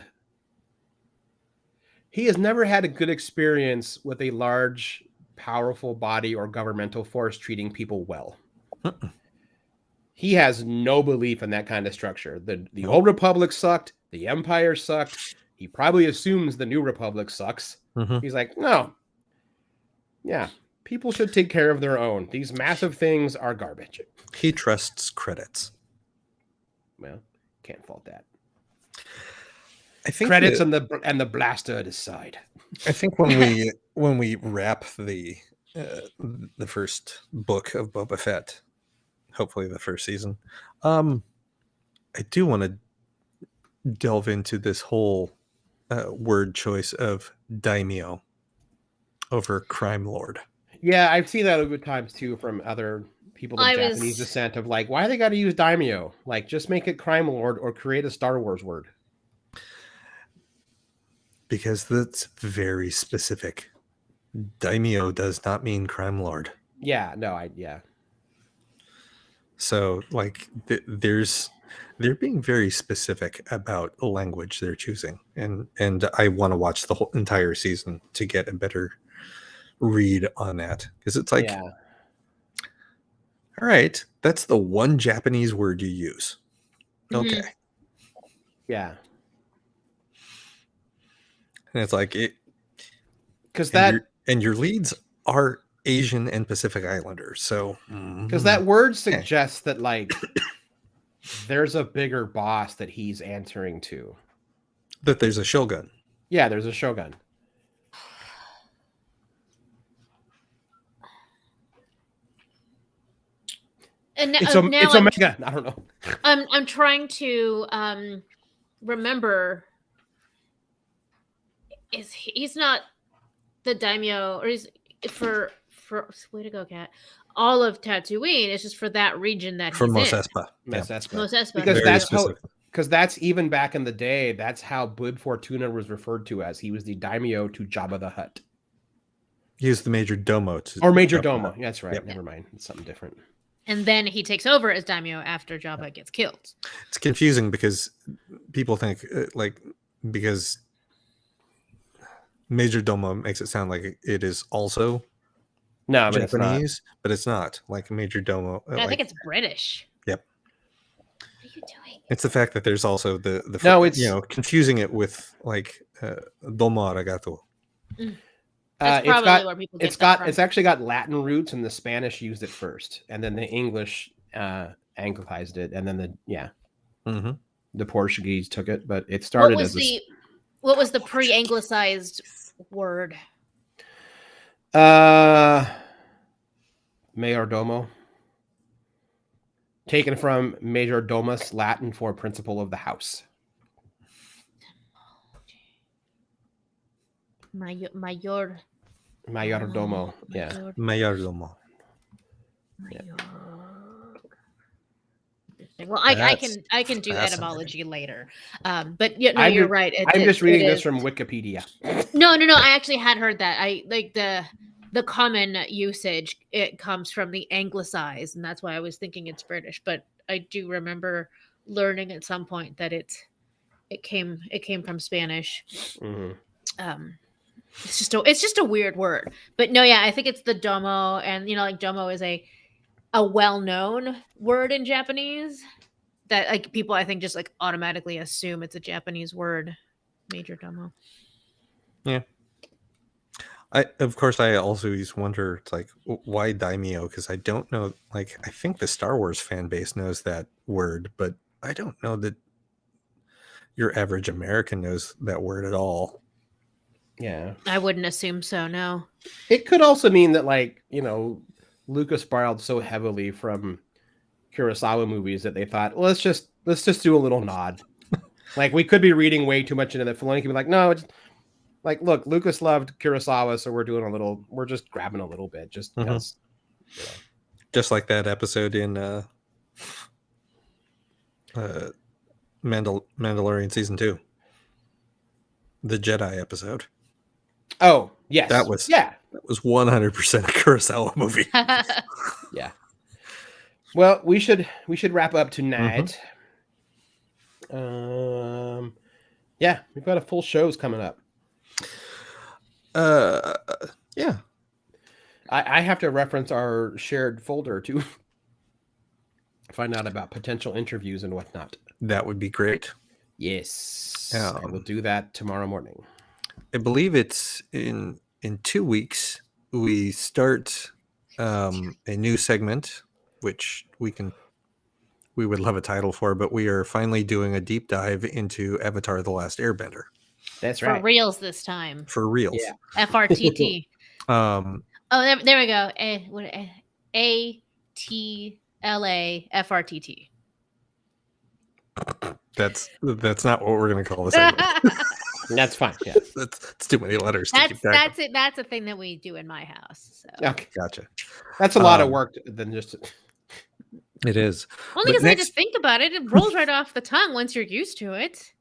a good experience with a large, powerful body or governmental force treating people well. He has no belief in that kind of structure. The old Republic sucked. The Empire sucked. He probably assumes the New Republic sucks. Mm-hmm. He's like, no. Yeah, people should take care of their own. These massive things are garbage. He trusts credits. Well, can't fault that. I think credits and the blaster at his side. I think when we wrap the first book of Boba Fett, hopefully the first season, I do want to delve into this whole word choice of daimyo over crime lord. Yeah, I've seen that over times too from other people of Japanese descent of like, why they got to use daimyo? Like, just make it crime lord or create a Star Wars word. Because that's very specific. Daimyo does not mean crime lord. Yeah, no, yeah. So, like, they're being very specific about the language they're choosing, and I want to watch the whole entire season to get a better read on that, because it's like, all right, that's the one Japanese word you use. Okay. Mm-hmm. Yeah. And it's like it, because your leads are Asian and Pacific Islanders, so because that word suggests that like there's a bigger boss that he's answering to. That there's a shogun. Yeah, there's a shogun. And It's now it's Omega. I don't know. I'm trying to remember. He's not the daimyo, or he's for way to go, cat. All of Tatooine. It's just for that region that For he's Mos in. Espa. Mos Espa. Mos Espa. Because Very that's specific. because that's even back in the day. That's how Bud Fortuna was referred to as. He was the daimyo to Jabba the Hutt, He was the major domo. or major Jabba the domo. Hutt. Yeah, that's right. Yep. Never mind. It's something different. And then he takes over as daimyo after Jabba gets killed. It's confusing because people think because major domo makes it sound like it is also No, I mean, Japanese, but it's not. Like major domo. I think it's British. Yep. What are you doing? It's the fact that there's also the No, it's confusing it with like domo arigato. That's probably where people get that from. It's actually got Latin roots, and the Spanish used it first, and then the English anglicized it, and then the Portuguese took it, but it started what was the pre-anglicized word? Mayordomo, taken from major domus, Latin for principal of the house. Mayordomo. Yeah. Mayordomo. Well, I can do etymology later, but you're right. I'm just reading this from Wikipedia. No. I actually had heard that. I like the common usage. It comes from the anglicized, and that's why I was thinking it's British. But I do remember learning at some point that it came from Spanish. Mm-hmm. It's just a weird word. But no, yeah, I think it's the domo, and like domo is a well-known word in Japanese that like people I think just like automatically assume it's a Japanese word. Major domo. Yeah. I also used to wonder, it's like, why daimyo? Because I don't know, like, I think the Star Wars fan base knows that word, but I don't know that your average American knows that word at all. Yeah. I wouldn't assume so, no. It could also mean that, like, Lucas borrowed so heavily from Kurosawa movies that they thought, well, let's just do a little nod. Like, we could be reading way too much into the Filoni could be like, no, it's like, look, Lucas loved Kurosawa, so we're just grabbing a little bit just because. Just like that episode in Mandalorian season 2, the Jedi episode. Oh, yes. That was 100% a Kurosawa movie. Yeah. Well, we should wrap up tonight. Yeah, we've got a full shows coming up. Yeah. I have to reference our shared folder to find out about potential interviews and whatnot. That would be great. Yes. I will do that tomorrow morning. I believe it's in 2 weeks. We start a new segment, which we would love a title for, but we are finally doing a deep dive into Avatar: The Last Airbender. That's right. For reals this time. For reals. Yeah. FRTT. There we go. ATLA FRTT. That's not what we're going to call this. That's fine. Yeah, that's too many letters. That's it. That's a thing that we do in my house. So. Okay, gotcha. That's a lot of work than just. It is. Only because I just think about it. It rolls right off the tongue once you're used to it.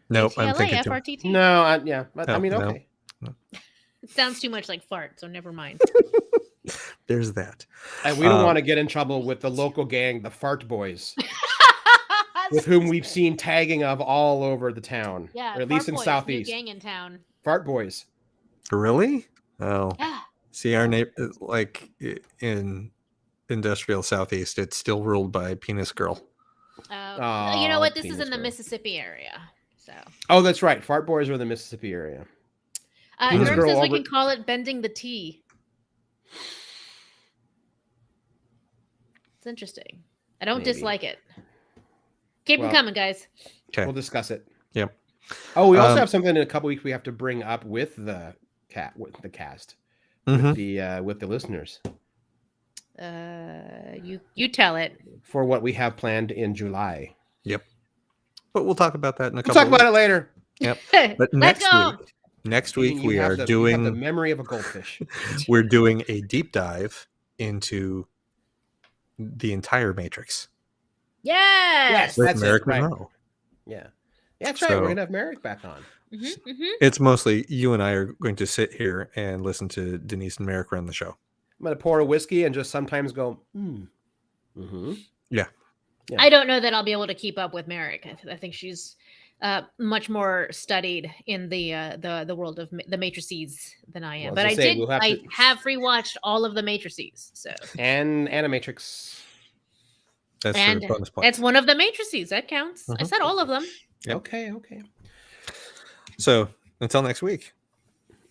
No, I'm thinking FRTT. No, I mean, okay. No. It sounds too much like fart, so never mind. There's that. And we don't want to get in trouble with the local gang, the Fart Boys, with whom we've seen tagging of all over the town. Yeah, or at least in Boys, Southeast. New gang in town. Fart Boys. Really? Oh. Yeah. See, our neighbor, like in industrial Southeast, it's still ruled by Penis Girl. You know what? This is in the Mississippi area. So. Oh, that's right. Fart Boys are in the Mississippi area. Herb says we can call it bending the T. It's interesting. I don't dislike it. Keep them coming, guys. Okay. We'll discuss it. Yep. Oh, we also have something in a couple weeks we have to bring up with the cast, with the listeners. You tell it. for what we have planned in July. Yep. But we'll talk about that in a We'll couple. talk about it later. Yep. But Let's go. Next Meaning week you we have are you have the doing. memory of a goldfish. We're doing a deep dive into the entire Matrix Yes. with That's it, Merrick right. Monroe. Yeah, that's right. We're So- gonna have Merrick back on. It's mostly you and I are going to sit here and listen to Denise and Merrick run the show. I'm gonna pour a whiskey and just sometimes go. Mm-hmm. Yeah. Yeah. I don't know that I'll be able to keep up with Merrick. I think she's much more studied in the world of the Matrices than I am. Well, But as I say, we'll have I to- have rewatched all of the Matrices. So And Animatrix. That's and the bonus point. it's one of the Matrices. That counts. I Mhm. said all of them. Yep. Okay. So until next week,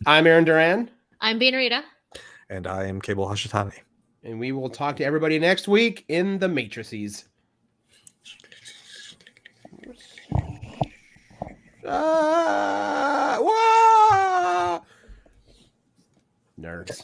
I'm Aaron Duran, I'm Bean Rita. and I am Cable Hashitani. and we will talk to everybody next week in the Matrices. Whoa! Nerds.